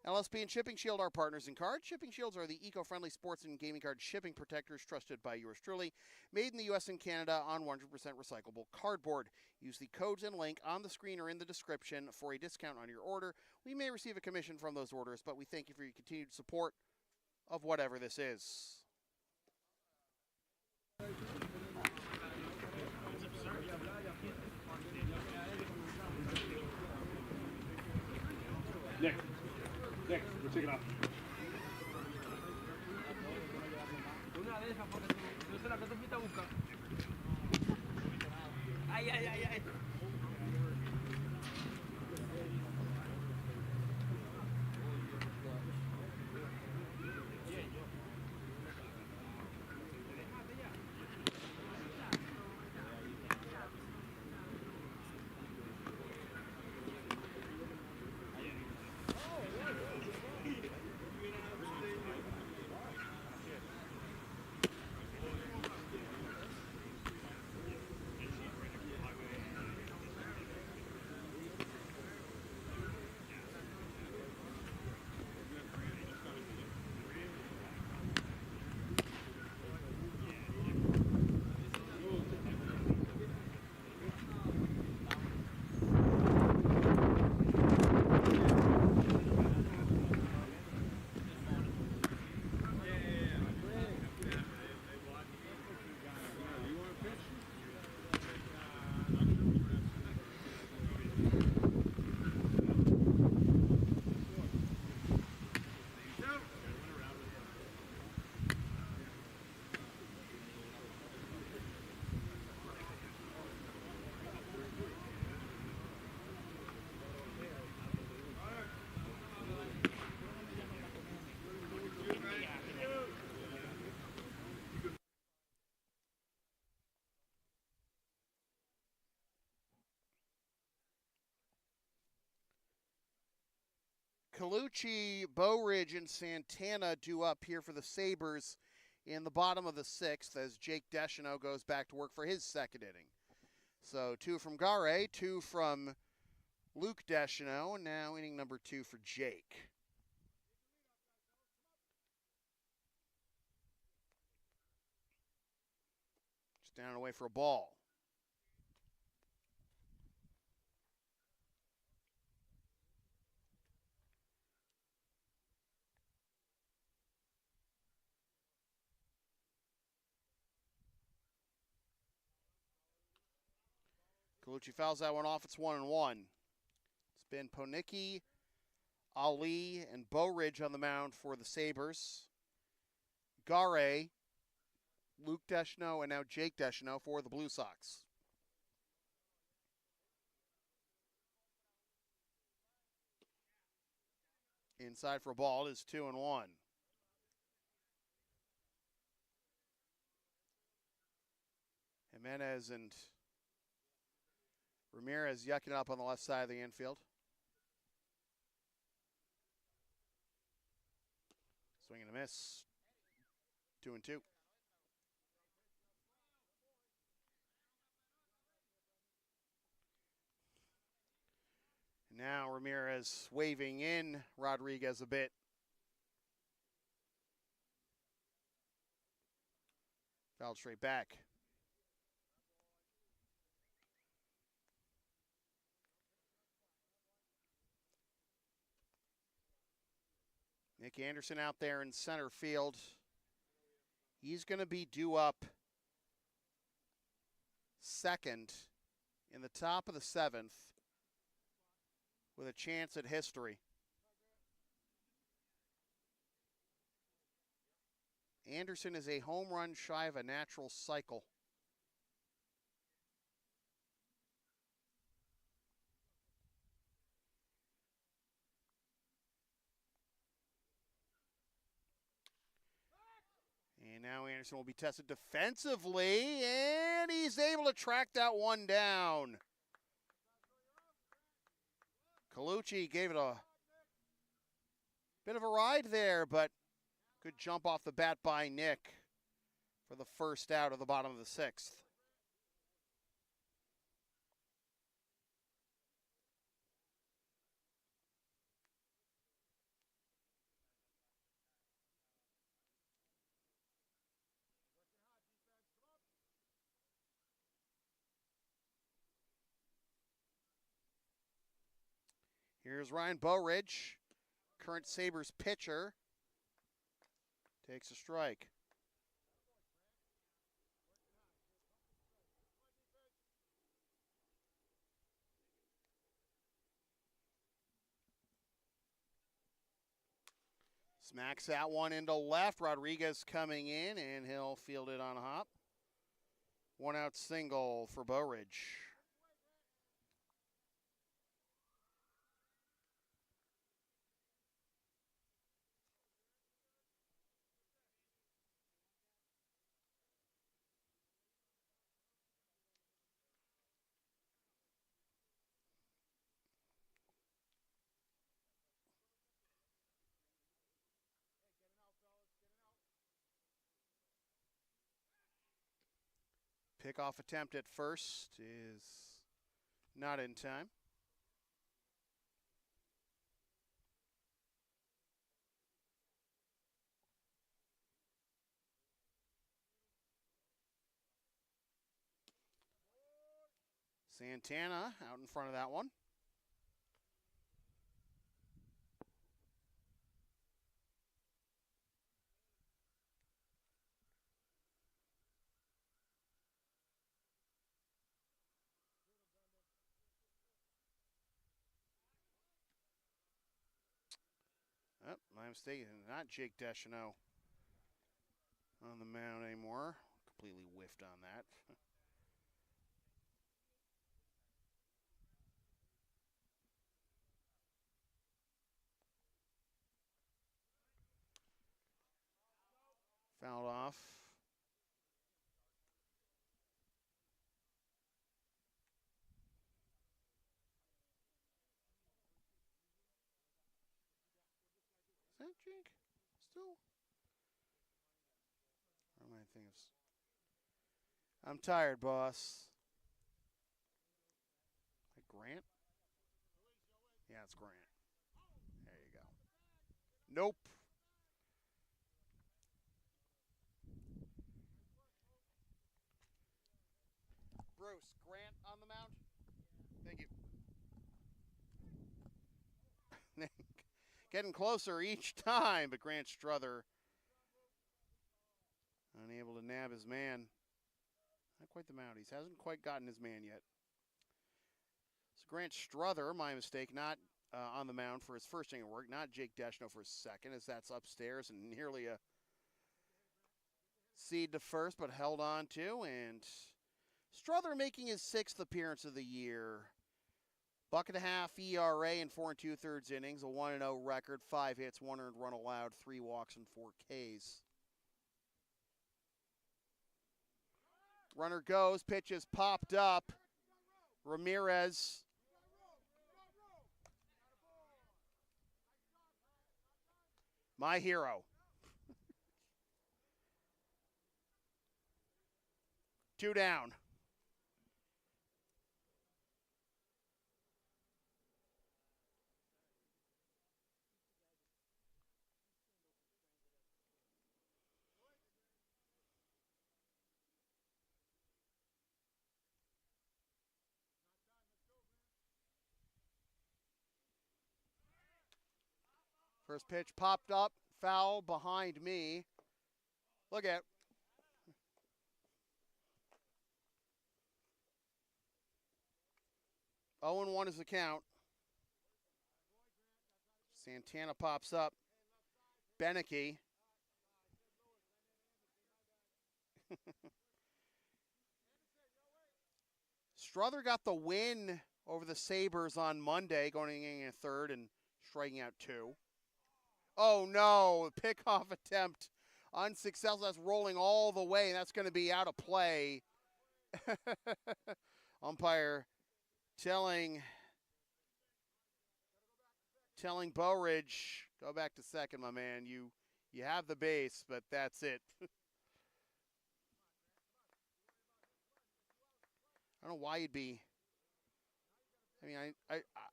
LSP and Shipping Shield are partners in cards. Shipping Shields are the eco-friendly sports and gaming card shipping protectors trusted by yours truly. Made in the U.S. and Canada on 100% recyclable cardboard. Use the codes and link on the screen or in the description for a discount on your order. We may receive a commission from those orders, but we thank you for your continued support of whatever this is. Nick, we'll take it off. Una de esas porque yo sé la que tú fuiste a buscar. Ay, ay, ay, ay. Colucci, Bow Ridge, and Santana due up here for the Sabers in the bottom of the 6th as Jake Deschanel goes back to work for his second inning. So 2 from Gare, 2 from Luke Deschanel, and now inning number 2 for Jake. Just down and away for a ball. Colucci fouls that one off. It's 1-1. It's been Ponicki, Ali, and Bow Ridge on the mound for the Sabers. Gare, Luke Deschanel, and now Jake Deschanel for the Blue Sox. Inside for a ball is 2-1. Jimenez and Ramirez yucking it up on the left side of the infield. Swing and a miss. 2-2. Now Ramirez waving in Rodriguez a bit. Fouled straight back. Nick Anderson out there in center field. He's going to be due up second in the top of the 7th with a chance at history. Anderson is a home run shy of a natural cycle. And now Anderson will be tested defensively, and he's able to track that one down. Colucci gave it a bit of a ride there, but good jump off the bat by Nick for the first out of the bottom of the 6th. Here's Ryan Bow Ridge, current Sabres pitcher. Takes a strike. Smacks that one into left. Rodriguez coming in, and he'll field it on a hop. 1 out single for Bow Ridge. Pickoff attempt at first is not in time. Santana out in front of that one. Oh, my mistake. Not Jake Deschanel on the mound anymore. Completely whiffed on that. Fouled off. Jake? Still? How many things? I'm tired, boss. Like Grant? Yeah, it's Grant. There you go. Nope. Bruce, Grant on the mound? Thank you. Getting closer each time, but Grant Struther unable to nab his man. Not quite the mound. He hasn't quite gotten his man yet. So Grant Struther, my mistake, not on the mound for his first inning of work, not Jake Deschno for his second, as that's upstairs and nearly a seed to first, but held on to. And Struther making his 6th appearance of the year. $1.50 ERA in 4 2/3 innings, a 1-0 record, 5 hits, 1 earned run allowed, 3 walks, and 4 Ks. Runner goes, pitch is popped up. Ramirez. My hero. 2 down. First pitch popped up, foul behind me. Look at 0-1 is the count. Santana pops up. Beneke. Struther got the win over the Sabers on Monday, going in a third and striking out 2. Oh no, pickoff attempt unsuccessful. That's rolling all the way, and that's going to be out of play. Umpire telling Bowridge, go back to second, my man. You have the base, but that's it. I don't know why you'd be. I mean,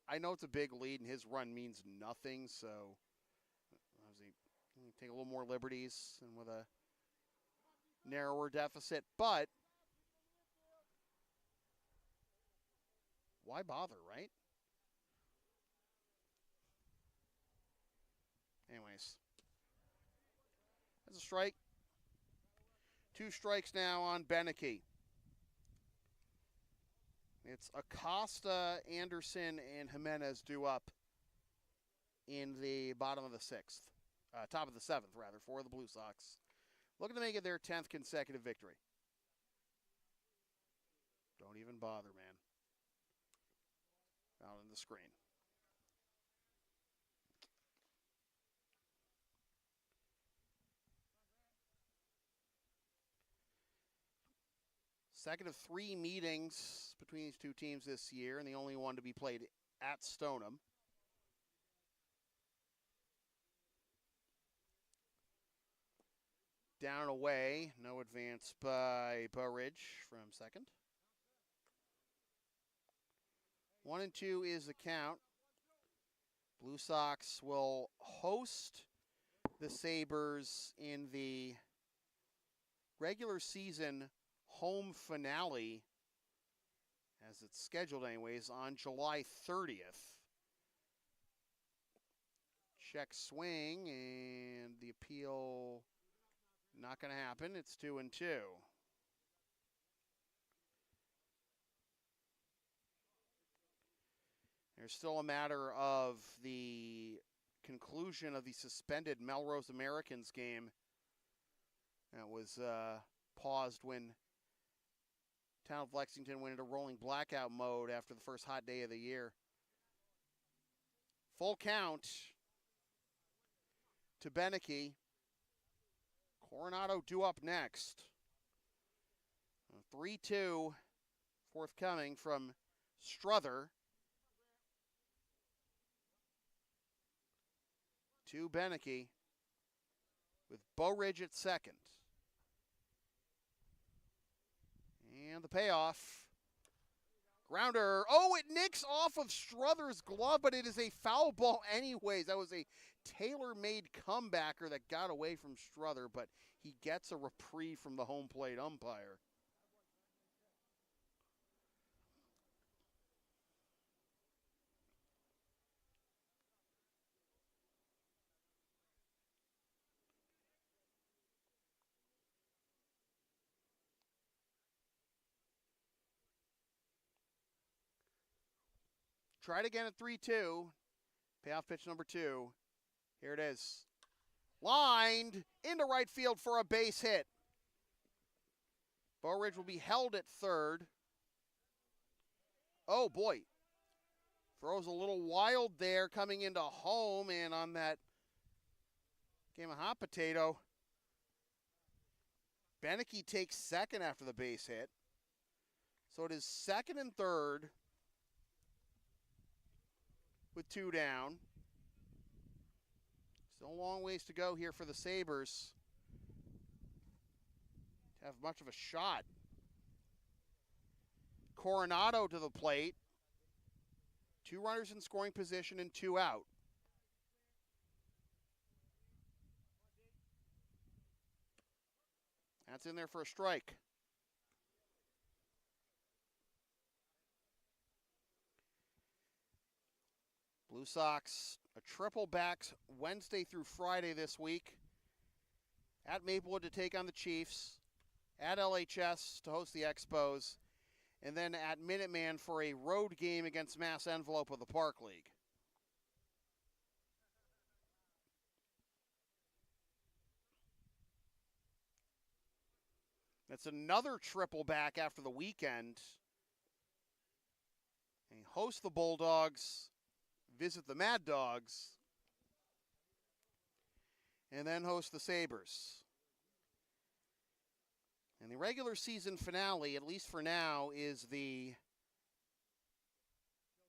I know it's a big lead, and his run means nothing, so obviously take a little more liberties and with a narrower deficit, but why bother, right? Anyways, that's a strike. 2 strikes now on Beneke. It's Acosta, Anderson, and Jimenez due up in the bottom of the 6th. Top of the 7th, rather, for the Blue Sox. Looking to make it their 10th consecutive victory. Don't even bother, man. Out on the screen. Second of 3 meetings between these 2 teams this year, and the only one to be played at Stoneham. Down away, no advance by Burridge from second. 1-2 is the count. Blue Sox will host the Sabers in the regular season home finale, as it's scheduled anyways, on July 30th. Check swing, and the appeal not going to happen. It's 2-2. There's still a matter of the conclusion of the suspended Melrose Americans game that was paused when town of Lexington went into rolling blackout mode after the first hot day of the year. Full count to Beneke. Coronado due up next. 3-2 forthcoming from Struther. to Beneke with Bo Ridge at second. And the payoff. Grounder. Oh, it nicks off of Struther's glove, but it is a foul ball anyways. That was a tailor-made comebacker that got away from Struther, but he gets a reprieve from the home plate umpire. Tried again at 3-2. Payoff pitch number 2. Here it is. Lined into right field for a base hit. Bo Ridge will be held at third. Oh, boy. Throws a little wild there coming into home, and on that game of hot potato, Beneke takes second after the base hit. So it is second and third with 2 down. Still a long ways to go here for the Sabers to have much of a shot. Coronado to the plate. 2 runners in scoring position and 2 out. That's in there for a strike. Blue Sox, a triple backs Wednesday through Friday this week. At Maplewood to take on the Chiefs. At LHS to host the Expos. And then at Minuteman for a road game against Mass Envelope of the Park League. That's another triple back after the weekend. And host the Bulldogs, visit the Mad Dogs, and then host the Sabers. And the regular season finale, at least for now, is the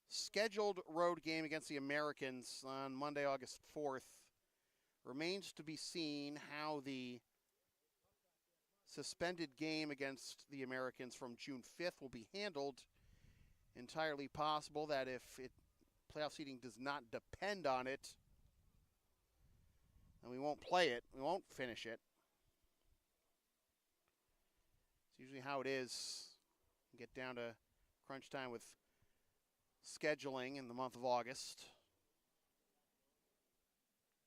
scheduled road game against the Americans on Monday, August 4th. Remains to be seen how the suspended game against the Americans from June 5th will be handled. Entirely possible that if playoff seeding does not depend on it, then we won't play it. We won't finish it. It's usually how it is. Get down to crunch time with scheduling in the month of August.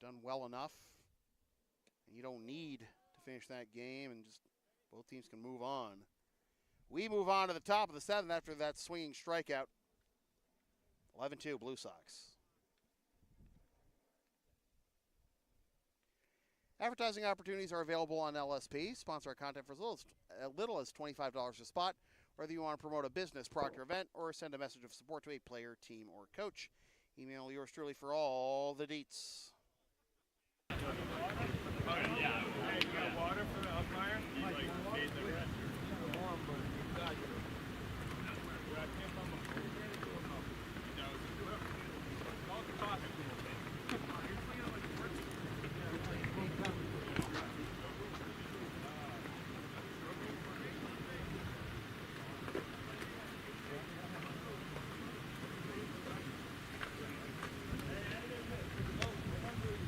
Done well enough. And you don't need to finish that game, and just both teams can move on. We move on to the top of the 7th after that swinging strikeout. 11-2 Blue Sox. Advertising opportunities are available on LSP. Sponsor our content for as little as $25 a spot, whether you want to promote a business, product, or event, or send a message of support to a player, team, or coach. Email yours truly for all the deets. Water for the umpire?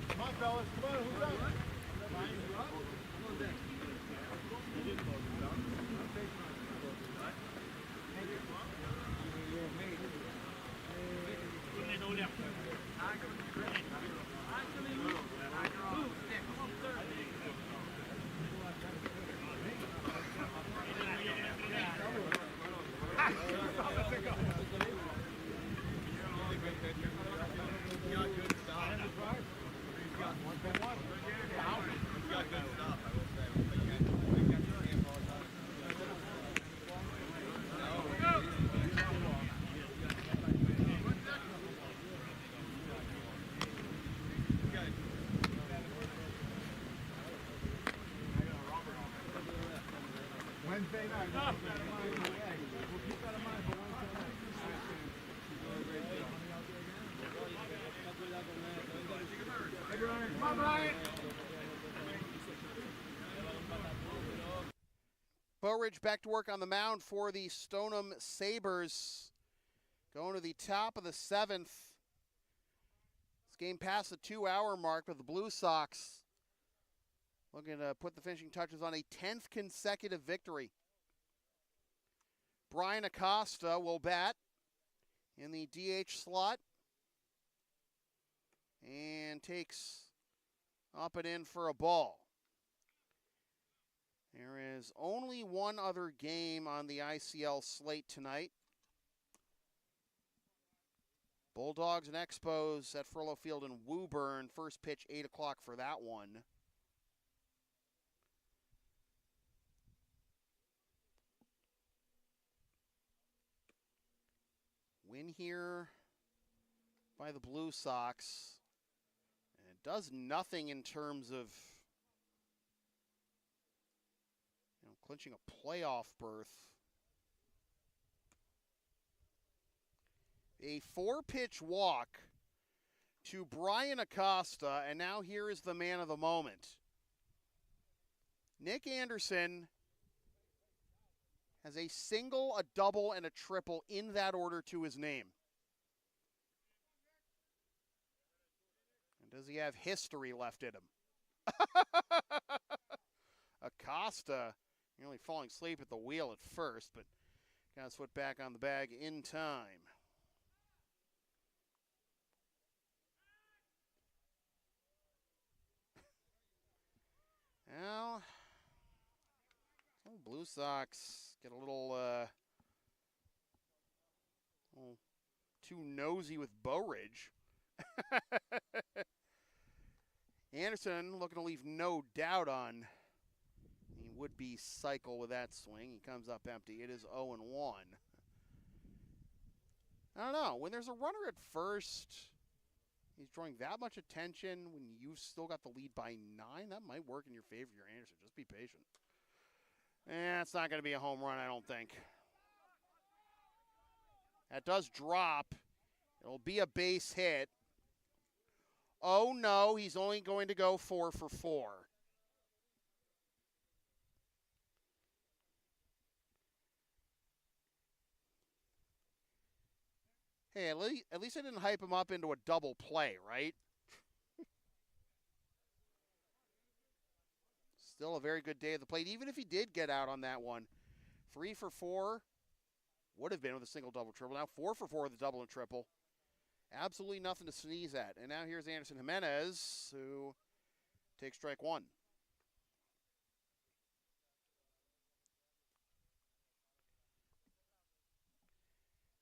Come on, fellas. Come on, who's up? Wednesday night. We'll keep that in mind for Wednesday night. Hi, Brian. Come on, Brian. Bowridge back to work on the mound for the Stoneham Sabers. Going to the top of the 7th. This game passed the 2-hour mark, but the Blue Sox looking to put the finishing touches on a 10th consecutive victory. Brian Acosta will bat in the DH slot and takes up and in for a ball. There is only one other game on the ICL slate tonight. Bulldogs and Expos at Furlow Field in Woburn. First pitch, 8 o'clock for that one. Win here by the Blue Sox. And it does nothing in terms of clinching a playoff berth. A 4-pitch walk to Brian Acosta, and now here is the man of the moment. Nick Anderson has a single, a double, and a triple in that order to his name. And does he have history left in him? Acosta nearly falling asleep at the wheel at first, but got his foot back on the bag in time. Well, Blue Sox get a little too nosy with Bowridge. Anderson looking to leave no doubt on the would-be cycle with that swing. He comes up empty. It is 0-1. I don't know. When there's a runner at first, he's drawing that much attention when you've still got the lead by 9. That might work in your favor, your Anderson. Just be patient. It's not going to be a home run, I don't think. That does drop. It'll be a base hit. Oh, no, he's only going to go 4 for 4. Hey, at least I didn't hype him up into a double play, right? Still a very good day at the plate, even if he did get out on that one. 3 for 4 would have been with a single, double, triple. Now 4 for 4 with a double and triple. Absolutely nothing to sneeze at. And now here's Anderson Jimenez, who takes strike 1.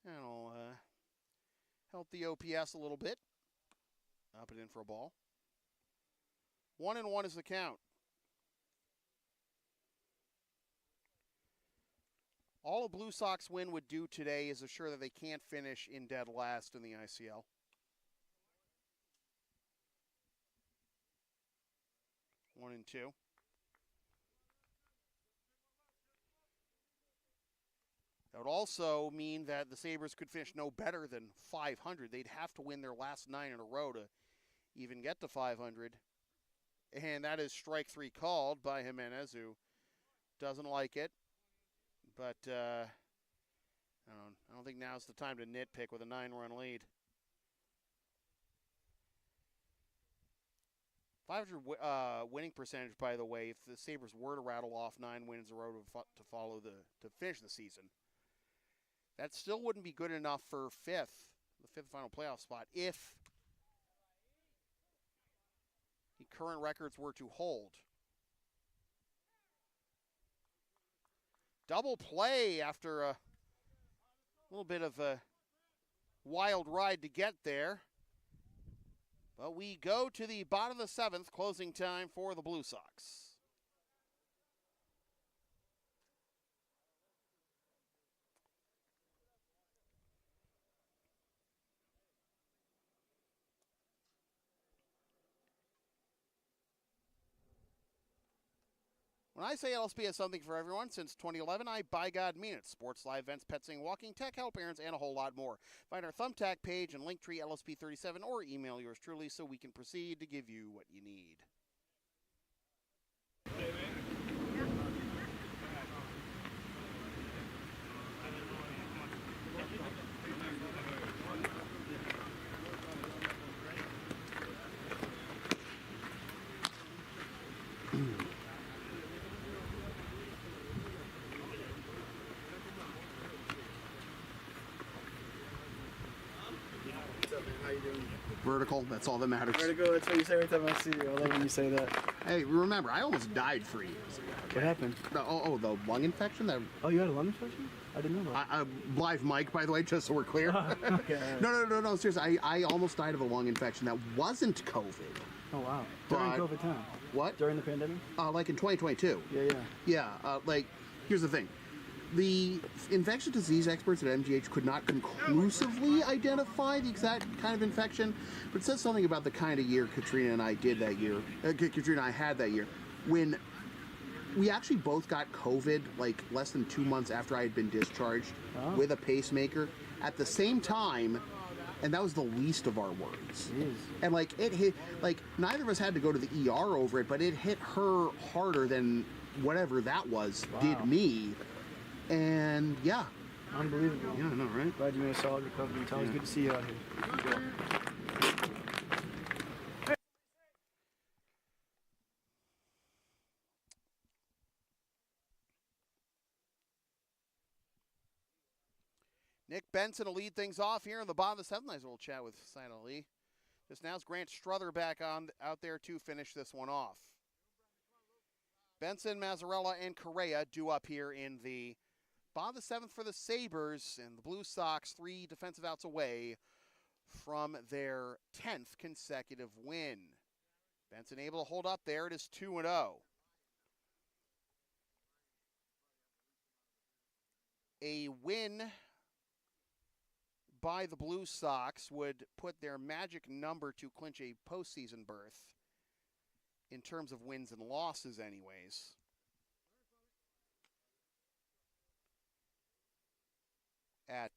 That'll help the OPS a little bit. Up and in for a ball. 1-1 is the count. All a Blue Sox win would do today is assure that they can't finish in dead last in the ICL. One and two. That would also mean that the Sabres could finish no better than 500. They'd have to win their last 9 in a row to even get to 500. And that is strike 3 called by Jimenez, who doesn't like it. But I don't think now's the time to nitpick with a 9-run lead. 500 winning percentage, by the way, if the Sabres were to rattle off 9 wins in a row to finish the season, that still wouldn't be good enough for the fifth final playoff spot, if the current records were to hold. Double play after a little bit of a wild ride to get there. But we go to the bottom of the 7th, closing time for the Blue Sox. When I say LSP has something for everyone, since 2011, I by God mean it. Sports, live events, pet sitting, walking, tech, help, errands, and a whole lot more. Find our Thumbtack page and Linktree LSP37 or email yours truly so we can proceed to give you what you need. How you doing? Vertical, that's all that matters. Vertigo, that's what you say every time I see you. I love when you say that. Hey, remember, I almost died for you. What happened? The lung infection? Oh, you had a lung infection? I didn't know that. Live mic, by the way, just so we're clear. Okay, all right. No, seriously, I almost died of a lung infection that wasn't COVID. Oh, wow. During But- COVID time? What? During the pandemic? Like in 2022. Yeah. Yeah, here's the thing. The infectious disease experts at MGH could not conclusively identify the exact kind of infection, but it says something about the kind of year Katrina and I did that year. Katrina and I had that year, when we actually both got COVID like less than 2 months after I had been discharged with a pacemaker at the same time, and that was the least of our worries. Jeez. And it hit, neither of us had to go to the ER over it, but it hit her harder than whatever that was did me. And yeah. Unbelievable. Yeah, I know, right? Glad you made a solid recovery. It's always good to see you out here. Nick Benson will lead things off here in the bottom of the 7th. Nice little chat with Sign Ali. Just now's Grant Struther back out there to finish this one off. Benson, Mazzarella, and Correa due up here in the bottom of the 7th for the Sabers, and the Blue Sox 3 defensive outs away from their 10th consecutive win. Benson able to hold up there. It is 2-0. A win by the Blue Sox would put their magic number to clinch a postseason berth in terms of wins and losses anyways. At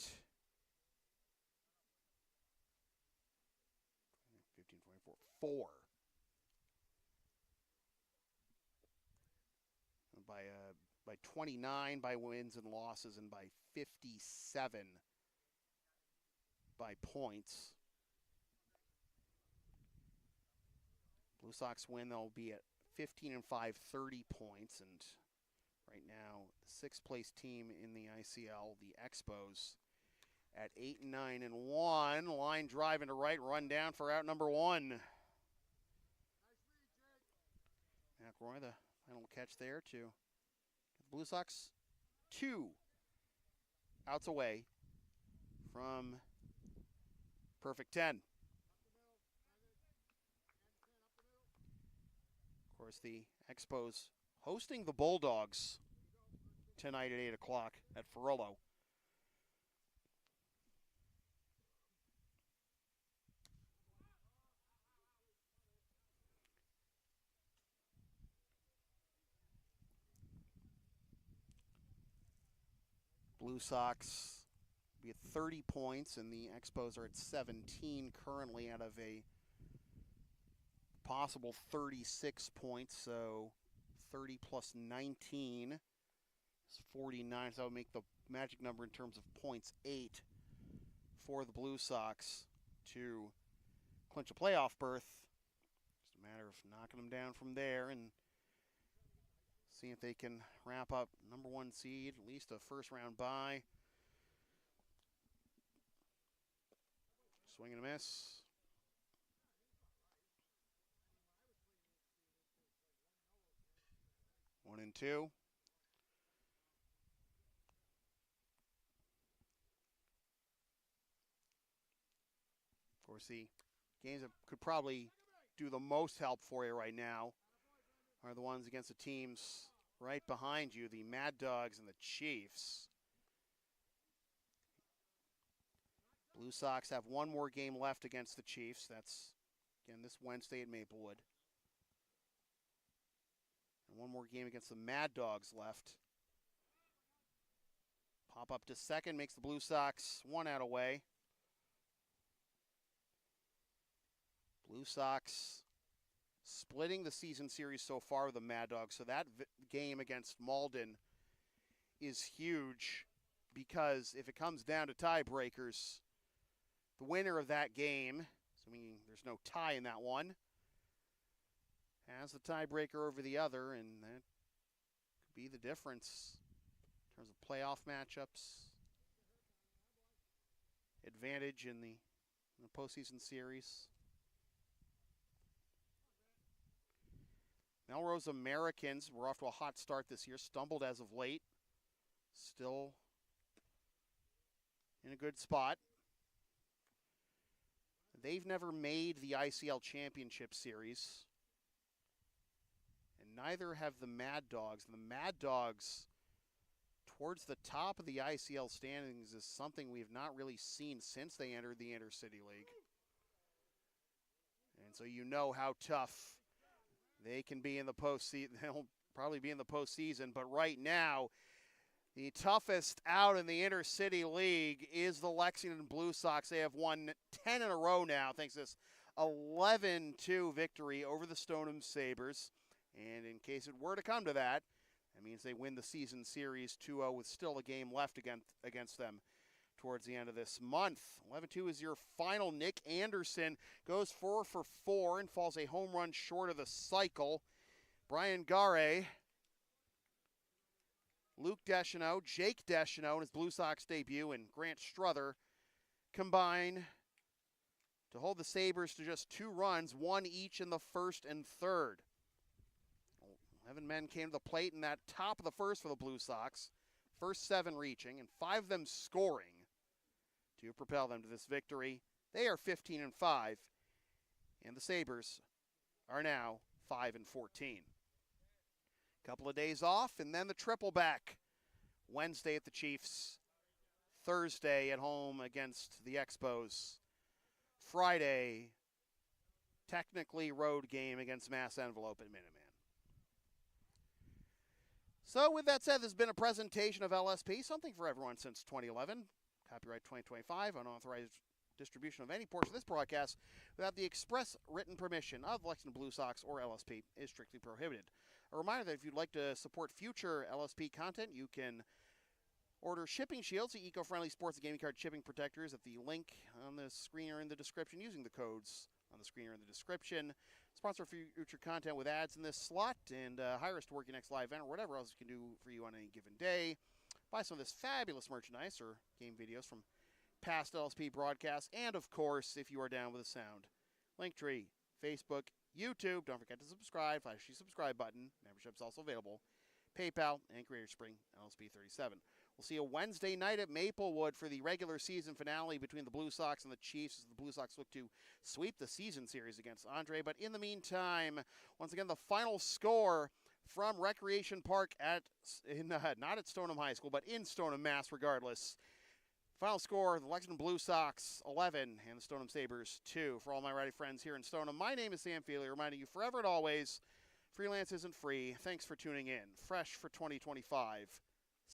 15, 24, 4. By 29 by wins and losses, and by 57 by points. Blue Sox win, they'll be at 15-5, 30 points, and right now, the 6th place team in the ICL, the Expos, at 8-9-1. Line drive into right, run down for out number 1. McRoy, the final catch there to get the Blue Sox 2 outs away from perfect 10. Of course, the Expos hosting the Bulldogs tonight at 8 o'clock at Ferrolo. Blue Sox be at 30 points, and the Expos are at 17 currently out of a possible 36 points, so 30 plus 19 is 49, so that would make the magic number in terms of points 8 for the Blue Sox to clinch a playoff berth. Just a matter of knocking them down from there and see if they can wrap up number 1 seed, at least a first round bye. Swing and a miss. One and 2. Of course, the games that could probably do the most help for you right now are the ones against the teams right behind you, the Mad Dogs and the Chiefs. Blue Sox have one more game left against the Chiefs. That's, again, this Wednesday at Maplewood. And one more game against the Mad Dogs left. Pop up to second, makes the Blue Sox 1 out away. Blue Sox splitting the season series so far with the Mad Dogs. So that game against Malden is huge because if it comes down to tiebreakers, the winner of that game, assuming there's no tie in that one, has the tiebreaker over the other, and that could be the difference in terms of playoff matchups, advantage in the postseason series. Melrose Americans were off to a hot start this year, stumbled as of late, still in a good spot. They've never made the ICL Championship Series, and neither have the Mad Dogs. The Mad Dogs, towards the top of the ICL standings, is something we have not really seen since they entered the Intercity League. And so you know how tough they can be in the postseason. They'll probably be in the postseason, but right now, the toughest out in the Intercity League is the Lexington Blue Sox. They have won 10 in a row now, thanks to this 11-2 victory over the Stoneham Sabers. And in case it were to come to that, that means they win the season series 2-0 with still a game left against them towards the end of this month. 11-2 is your final. Nick Anderson goes 4 for 4 and falls a home run short of the cycle. Brian Gare, Luke Deschanel, Jake Deschanel in his Blue Sox debut, and Grant Struther combine to hold the Sabers to just 2 runs, 1 each in the first and third. 11 men came to the plate in that top of the first for the Blue Sox. First 7 reaching, and 5 of them scoring to propel them to this victory. They are 15-5, and the Sabers are now 5-14. Couple of days off, and then the triple back. Wednesday at the Chiefs, Thursday at home against the Expos, Friday, technically road game against Mass Envelope at Minuteman. So with that said, this has been a presentation of LSP, something for everyone since 2011. Copyright 2025, unauthorized distribution of any portion of this broadcast without the express written permission of Lexington Blue Sox or LSP is strictly prohibited. A reminder that if you'd like to support future LSP content, you can order shipping shields, the eco-friendly sports and gaming card shipping protectors at the link on the screen or in the description using the codes on the screen or in the description. Sponsor future content with ads in this slot and hire us to work your next live event or whatever else we can do for you on any given day. Buy some of this fabulous merchandise or game videos from past LSP broadcasts. And, of course, if you are down with the sound, Linktree, Facebook, YouTube. Don't forget to subscribe. Flash the subscribe button. Membership's also available. PayPal and Creator Spring LSP 37. We'll see you Wednesday night at Maplewood for the regular season finale between the Blue Sox and the Chiefs as the Blue Sox look to sweep the season series against Andre. But in the meantime, once again, the final score from Recreation Park not at Stoneham High School, but in Stoneham, Mass, regardless. Final score, the Lexington Blue Sox 11 and the Stoneham Sabers 2. For all my righty friends here in Stoneham, my name is Sam Feely, reminding you forever and always, freelance isn't free. Thanks for tuning in. Fresh for 2025.